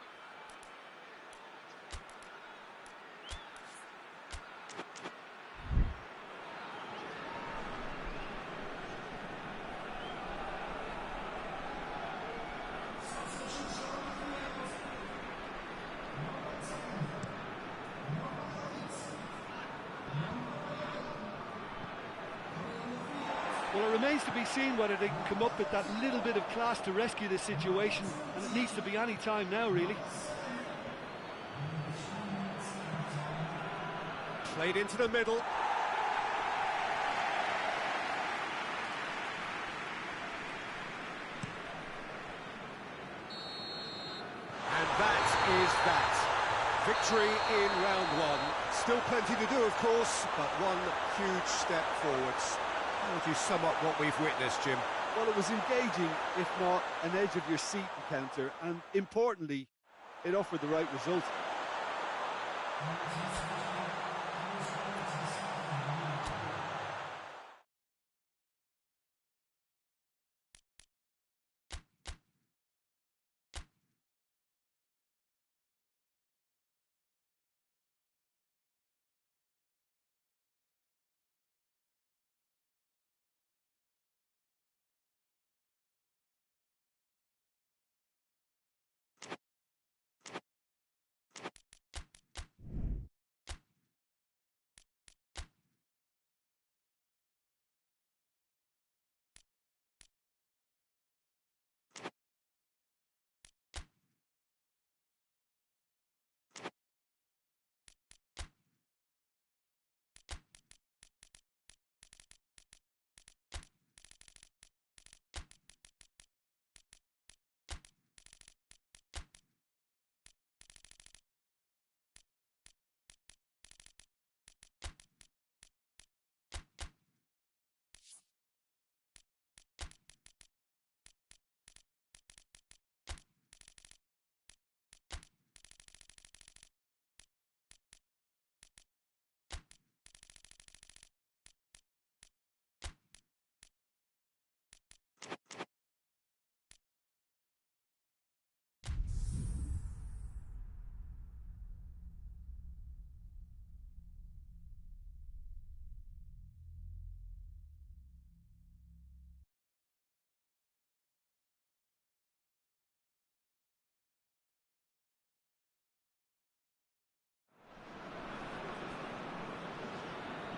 Speaker 3: Well, it remains to be seen whether they can come up with that little bit of class to rescue this situation, and it needs to be any time now, really.
Speaker 1: Played into the middle. And that is that. Victory in round one. Still plenty to do, of course, but one huge step forwards. How would you sum up what we've witnessed, Jim?
Speaker 3: Well, it was engaging, if not an edge-of-your-seat encounter, and importantly, it offered the right result.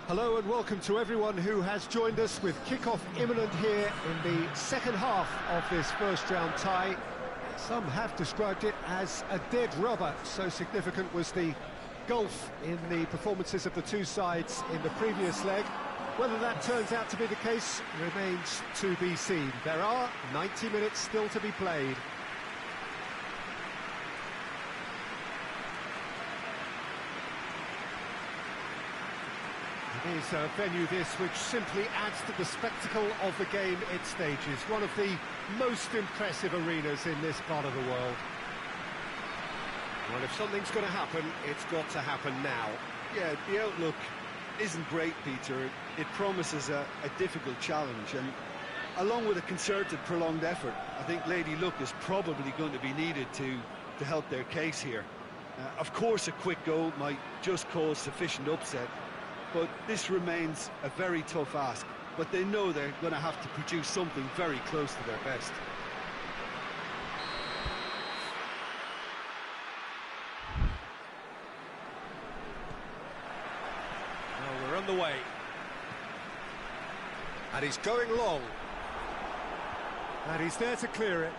Speaker 1: Hello and welcome to everyone who has joined us with kick-off imminent here in the second half of this first round tie. Some have described it as a dead rubber, so significant was the gulf in the performances of the two sides in the previous leg. Whether that turns out to be the case remains to be seen. There are 90 minutes still to be played. It is a venue this which simply adds to the spectacle of the game it stages. One of the most impressive arenas in this part of the world. Well, if something's going to happen, it's got to happen now.
Speaker 3: Yeah, the outlook isn't great, Peter. It promises a difficult challenge, and along with a concerted, prolonged effort, I think Lady Luck is probably going to be needed to help their case here. Of course, a quick goal might just cause sufficient upset, but this remains a very tough ask. But they know they're going to have to produce something very close to their best.
Speaker 1: Well, we're underway. And he's going long. And he's there to clear it.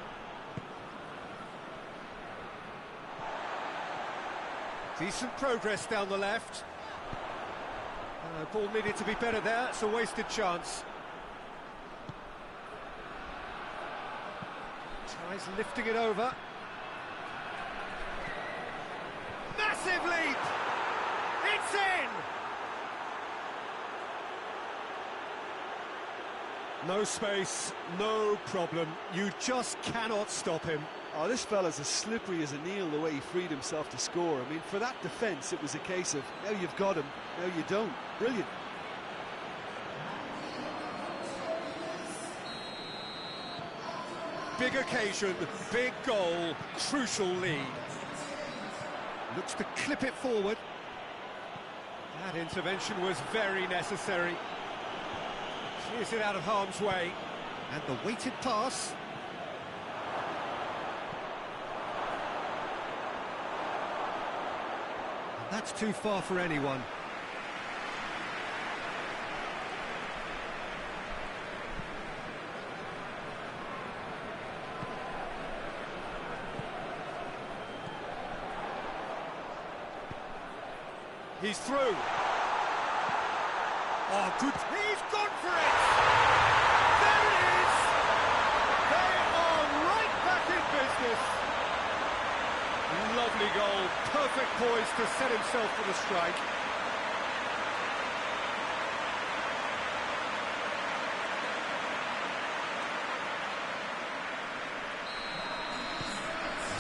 Speaker 1: Decent progress down the left. Ball needed to be better there, it's a wasted chance. Tries lifting it over. Massive leap! It's in! No space, no problem. You just cannot stop him.
Speaker 2: Oh, this fella's as slippery as a Neil the way he freed himself to score. I mean, for that defence, it was a case of, now you've got him, now you don't. Brilliant.
Speaker 1: Big occasion, big goal, crucial lead. Looks to clip it forward. That intervention was very necessary. Clears it out of harm's way. And the weighted pass. And that's too far for anyone. He's through. Oh, good. He's gone for it. There it is. They are right back in business. Lovely goal. Perfect poise to set himself for the strike.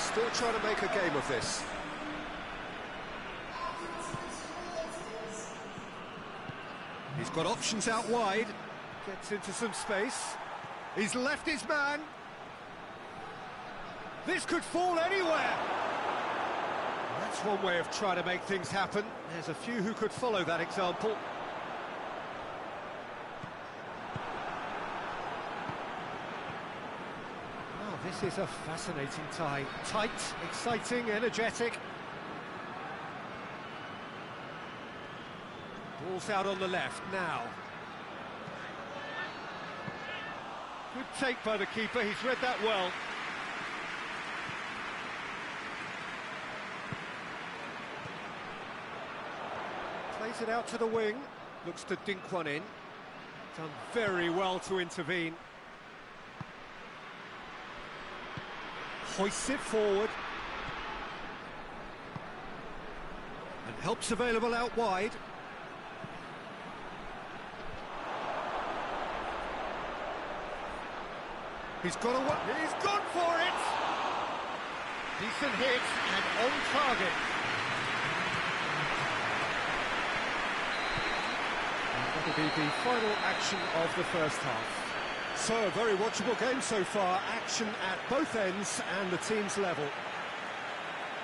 Speaker 1: Still trying to make a game of this. He's got options out wide, gets into some space, he's left his man. This could fall anywhere. That's one way of trying to make things happen. There's a few who could follow that example. Oh, this is a fascinating tie. Tight, exciting, energetic. Ball's out on the left now. Good take by the keeper, he's read that well. Plays it out to the wing, looks to dink one in. Done very well to intervene. Hoists it forward. And help's available out wide. He's got he's gone for it! Decent hit and on target. And that'll be the final action of the first half. So, a very watchable game so far. Action at both ends and the team's level.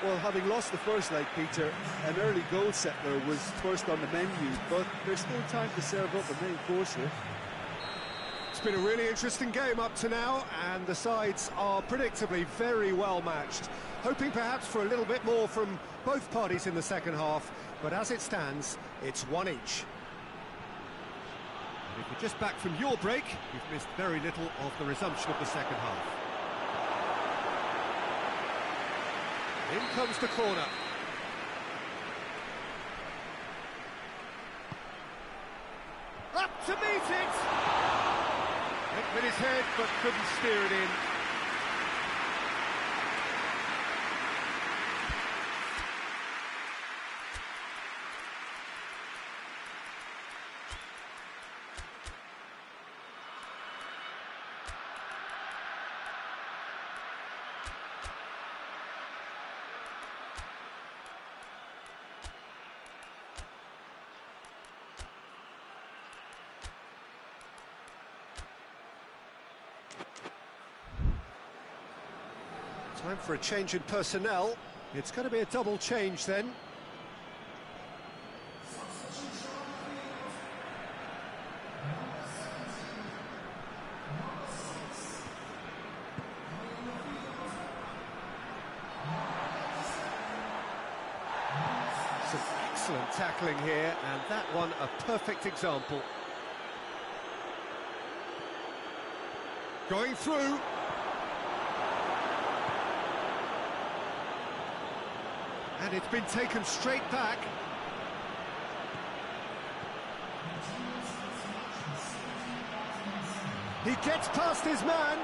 Speaker 2: Well, having lost the first leg, Peter, an early goal settler was first on the menu, but there's still time to serve up a main course here.
Speaker 1: It's been a really interesting game up to now, and the sides are predictably very well matched. Hoping perhaps for a little bit more from both parties in the second half, but as it stands, it's one each. And if you're just back from your break, you've missed very little of the resumption of the second half. In comes the corner. Up to meet it! Went with his head, but couldn't steer it in. Time for a change in personnel. It's going to be a double change then. Some excellent tackling here, and that one a perfect example. Going through. And it's been taken straight back. He gets past his man.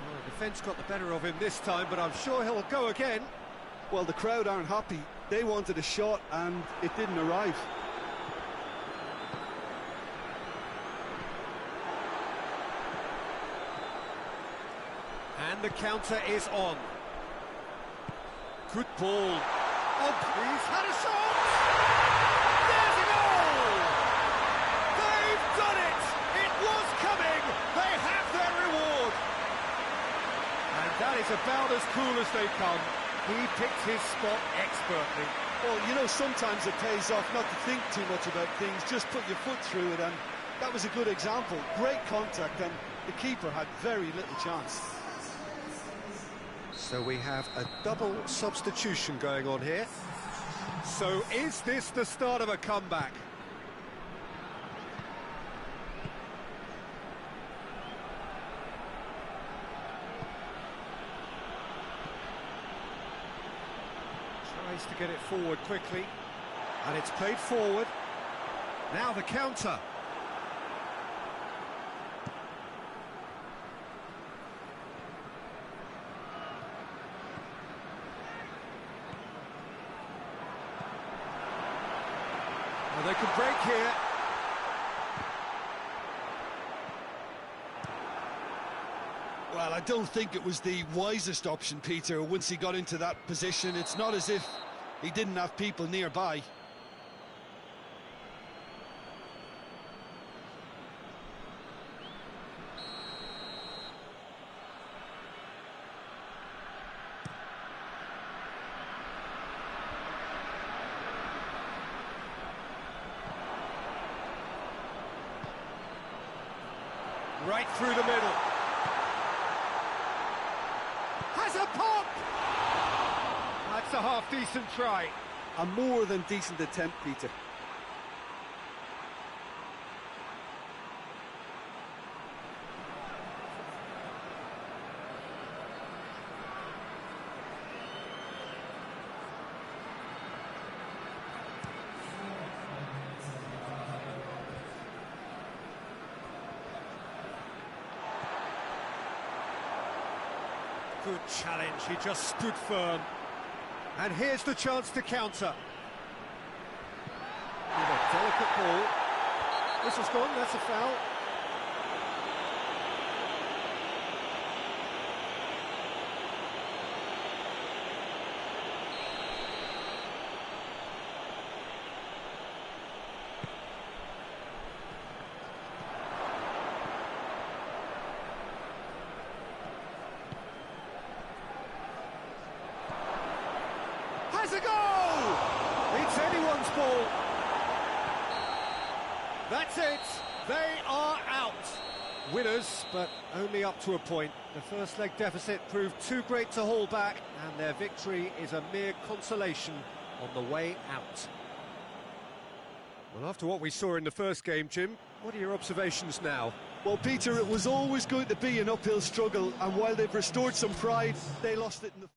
Speaker 1: Well, the defence got the better of him this time, but I'm sure he'll go again.
Speaker 2: Well, the crowd aren't happy. They wanted a shot and it didn't arrive.
Speaker 1: And the counter is on. Good ball. Oh, he's had a shot! There's a goal! They've done it! It was coming! They have their reward! And that is about as cool as they come. He picked his spot expertly.
Speaker 2: Well, you know, sometimes it pays off not to think too much about things, just put your foot through it, and that was a good example. Great contact, and the keeper had very little chance.
Speaker 1: So we have a double substitution going on here. So is this the start of a comeback? Tries to get it forward quickly. And it's played forward. Now the counter. Well, they could break here.
Speaker 2: Well, I don't think it was the wisest option, Peter. Once he got into that position, it's not as if he didn't have people nearby.
Speaker 1: Right through the middle. Has a pop! That's a half-decent try.
Speaker 2: A more than decent attempt, Peter.
Speaker 1: Good challenge, he just stood firm. And here's the chance to counter. With a delicate ball. Whistle's gone, that's a foul. Has a goal! It's anyone's ball. That's it. They are out. Winners, but only up to a point. The first leg deficit proved too great to haul back, and their victory is a mere consolation on the way out. Well, after what we saw in the first game, Jim, what are your observations now?
Speaker 2: Well, Peter, it was always going to be an uphill struggle, and while they've restored some pride, they lost it in the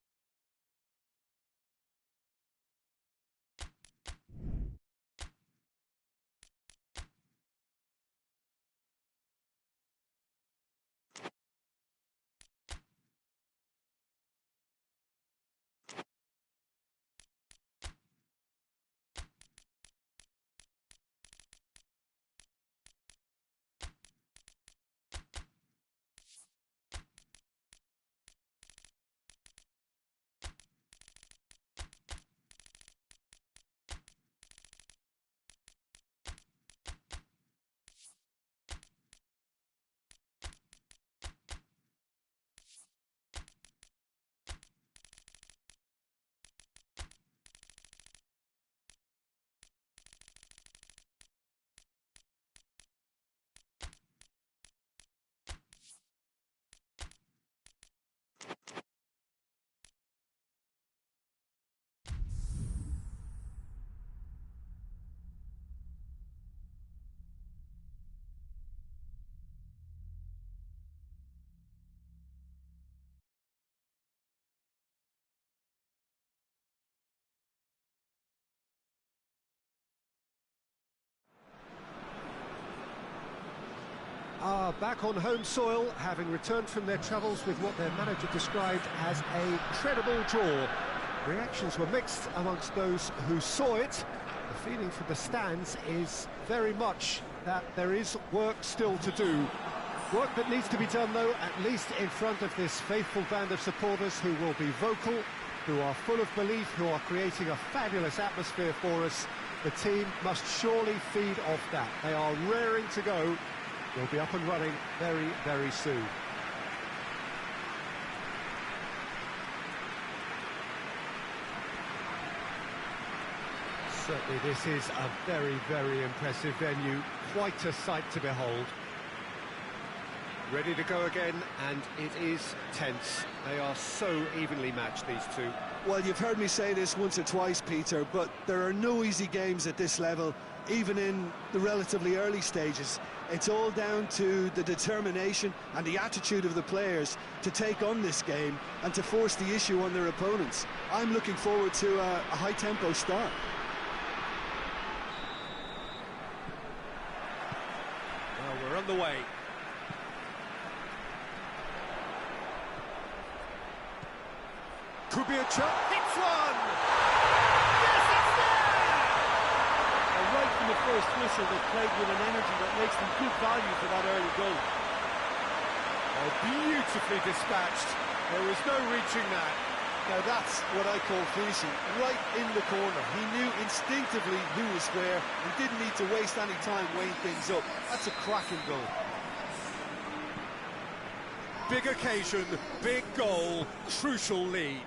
Speaker 1: are back on home soil, having returned from their travels with what their manager described as a credible draw. Reactions were mixed amongst those who saw it. The feeling from the stands is very much that there is work still to do. Work that needs to be done, though, at least in front of this faithful band of supporters who will be vocal, who are full of belief, who are creating a fabulous atmosphere for us. The team must surely feed off that. They are raring to go. They'll be up and running very, very soon. Certainly this is a very, very impressive venue. Quite a sight to behold. Ready to go again, and it is tense. They are so evenly matched, these two.
Speaker 2: Well, you've heard me say this once or twice, Peter, but there are no easy games at this level, even in the relatively early stages. It's all down to the determination and the attitude of the players to take on this game and to force the issue on their opponents. I'm looking forward to a high-tempo start.
Speaker 1: Well, we're on the way. Could be a chance. Hits one! Yes, it's there!
Speaker 3: And right from the first whistle, they played with an energy that makes them good value for that early goal.
Speaker 1: Oh, beautifully dispatched. There was no reaching that.
Speaker 3: Now that's what I call finishing, right in the corner. He knew instinctively who was where and didn't need to waste any time weighing things up. That's a cracking goal.
Speaker 1: Big occasion, big goal, crucial lead.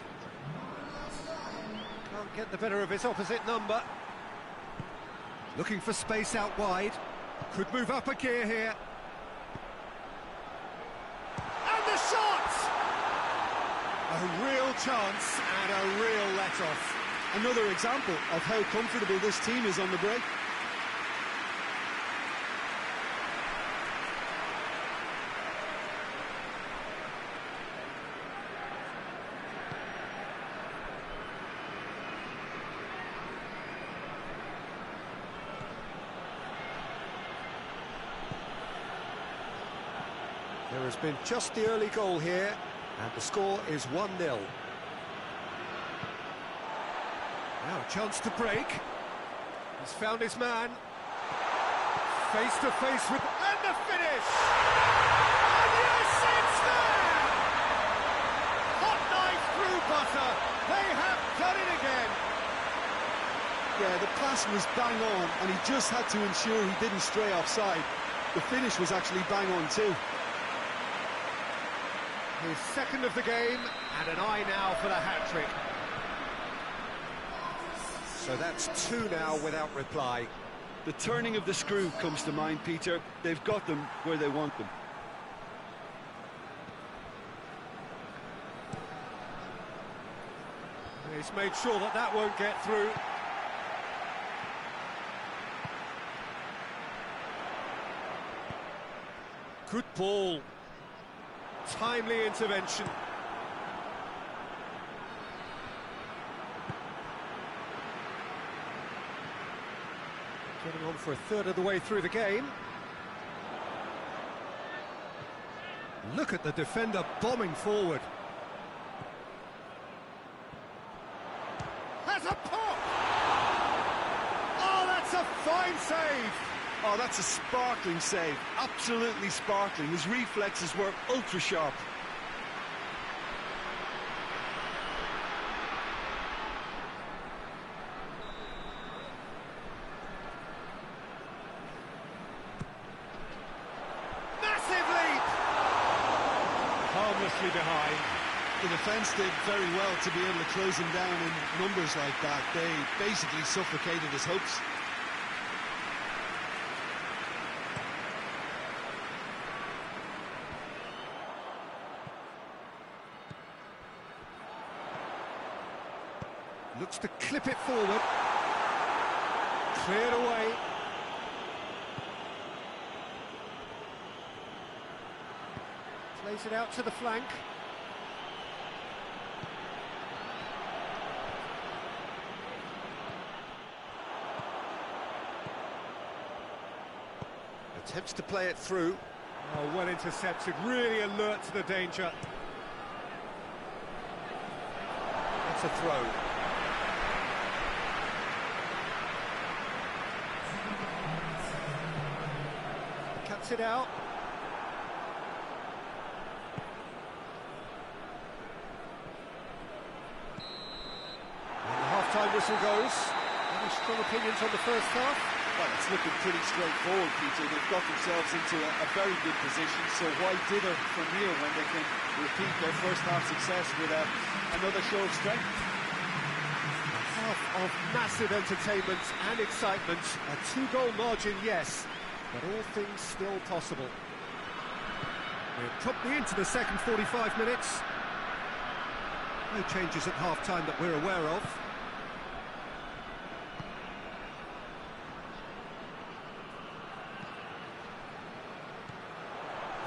Speaker 1: Can't get the better of his opposite number. Looking for space out wide. Could move up a gear here. And the shot! A real chance and a real let-off.
Speaker 2: Another example of how comfortable this team is on the break.
Speaker 1: There has been just the early goal here, and the score is 1-0. Now a chance to break. He's found his man. Face to face with... And the finish! And yes, it's there! Hot knife through butter. They have done it again.
Speaker 2: Yeah, the pass was bang on, and he just had to ensure he didn't stray offside. The finish was actually bang on too.
Speaker 1: His second of the game, and an eye now for the hat-trick. So that's two now without reply.
Speaker 2: The turning of the screw comes to mind, Peter. They've got them where they want them.
Speaker 1: He's made sure that that won't get through. Good ball. Timely intervention. Getting on for a third of the way through the game. Look at the defender bombing forward. Has a pop! Oh, that's a fine save!
Speaker 2: Oh, that's a sparkling save. Absolutely sparkling. His reflexes were ultra sharp.
Speaker 1: Massive leap! Harmlessly behind.
Speaker 2: The defence did very well to be able to close him down in numbers like that. They basically suffocated his hopes.
Speaker 1: Looks to clip it forward. Cleared away. Plays it out to the flank. Attempts to play it through. Oh, well intercepted, really alert to the danger. It's a throw. Cuts it out. And the half-time whistle goes. Any strong opinions on the first half?
Speaker 3: Well, it's looking pretty straightforward, Peter. They've got themselves into a very good position, so why dither from here when they can repeat their first half success with another show of strength?
Speaker 1: A half of massive entertainment and excitement. A two-goal margin, yes, but all things still possible. We're promptly into the second 45 minutes. No changes at half-time that we're aware of.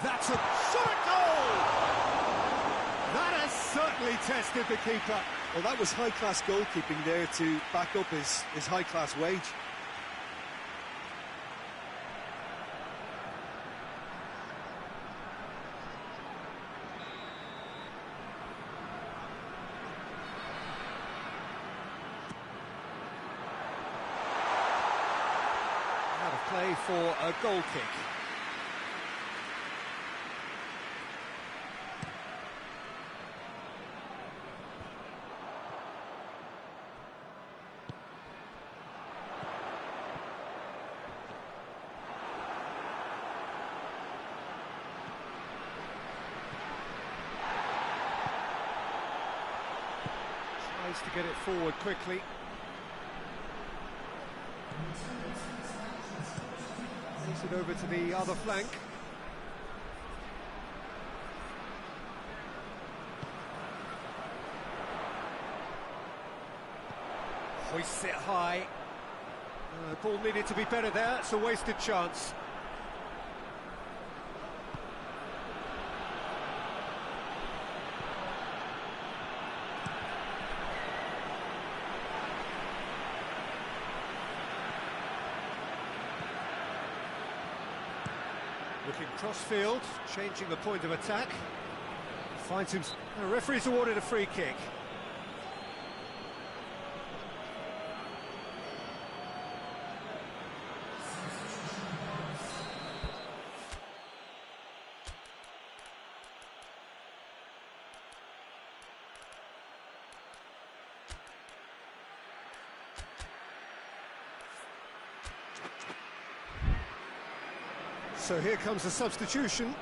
Speaker 1: That's a shot goal! That has certainly tested the keeper.
Speaker 2: Well, that was high-class goalkeeping there to back up his high-class wage.
Speaker 1: Out of play for a goal kick. Tries to get it forward quickly. Takes it over to the other flank. Hoists it high. Ball needed to be better there. It's a wasted chance. Looking cross-field, changing the point of attack. Finds him. The referee's awarded a free kick. So here comes the substitution.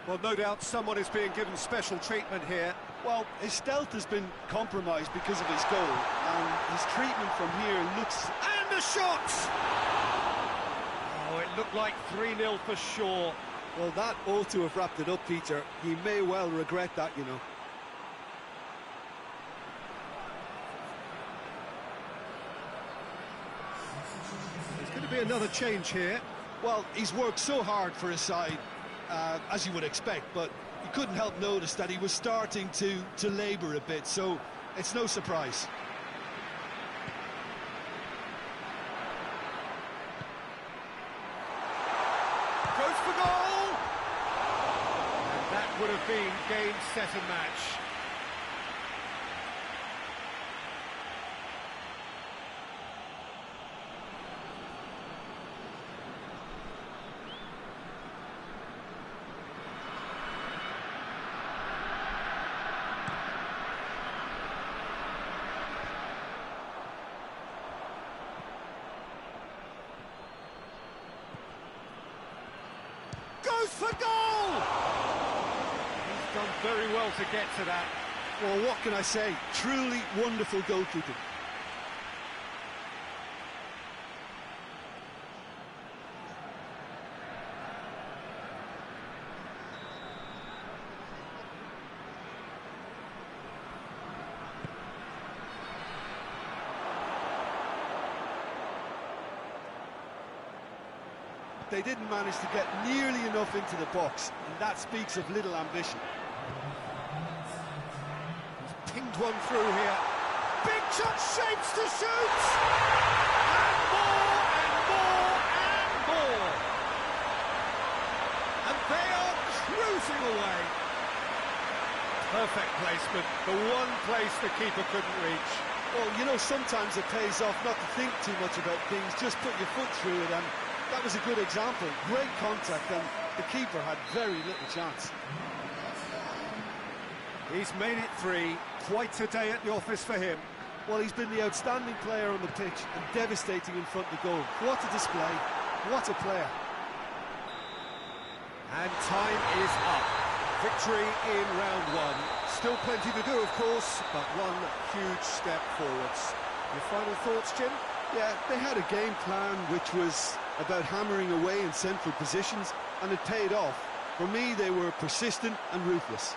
Speaker 1: Well, no doubt someone is being given special treatment here.
Speaker 3: Well, his stealth has been compromised because of his goal, and his treatment from here looks...
Speaker 1: And the shot! Oh, it looked like 3-0 for sure.
Speaker 2: Well, that ought to have wrapped it up, Peter. He may well regret that, you know.
Speaker 1: There's going to be another change here.
Speaker 2: Well, he's worked so hard for his side, as you would expect, but you couldn't help notice that he was starting to labour a bit, so it's no surprise.
Speaker 1: Goes for goal! And that would have been game, set and match. Goes for goal! He's done very well to get to that.
Speaker 2: Well, what can I say? Truly wonderful goalkeeping. they didn't manage to get nearly enough into the box, and that speaks of little ambition.
Speaker 1: He's pinged one through here. Big chance, shapes to shoot! And more, and more, and more! And they are cruising away. Perfect placement, the one place the keeper couldn't reach.
Speaker 2: Well, you know, sometimes it pays off not to think too much about things, just put your foot through it, and that was a good example. Great contact, and the keeper had very little chance.
Speaker 1: He's made it 3, quite a day at the office for him.
Speaker 2: Well, he's been the outstanding player on the pitch and devastating in front of the goal. What a display, what a player.
Speaker 1: And time is up. Victory in round 1. Still plenty to do, of course, but one huge step forwards. Your final thoughts, Jim?
Speaker 2: Yeah, they had a game plan which was about hammering away in central positions, and it paid off. For me, they were persistent and ruthless.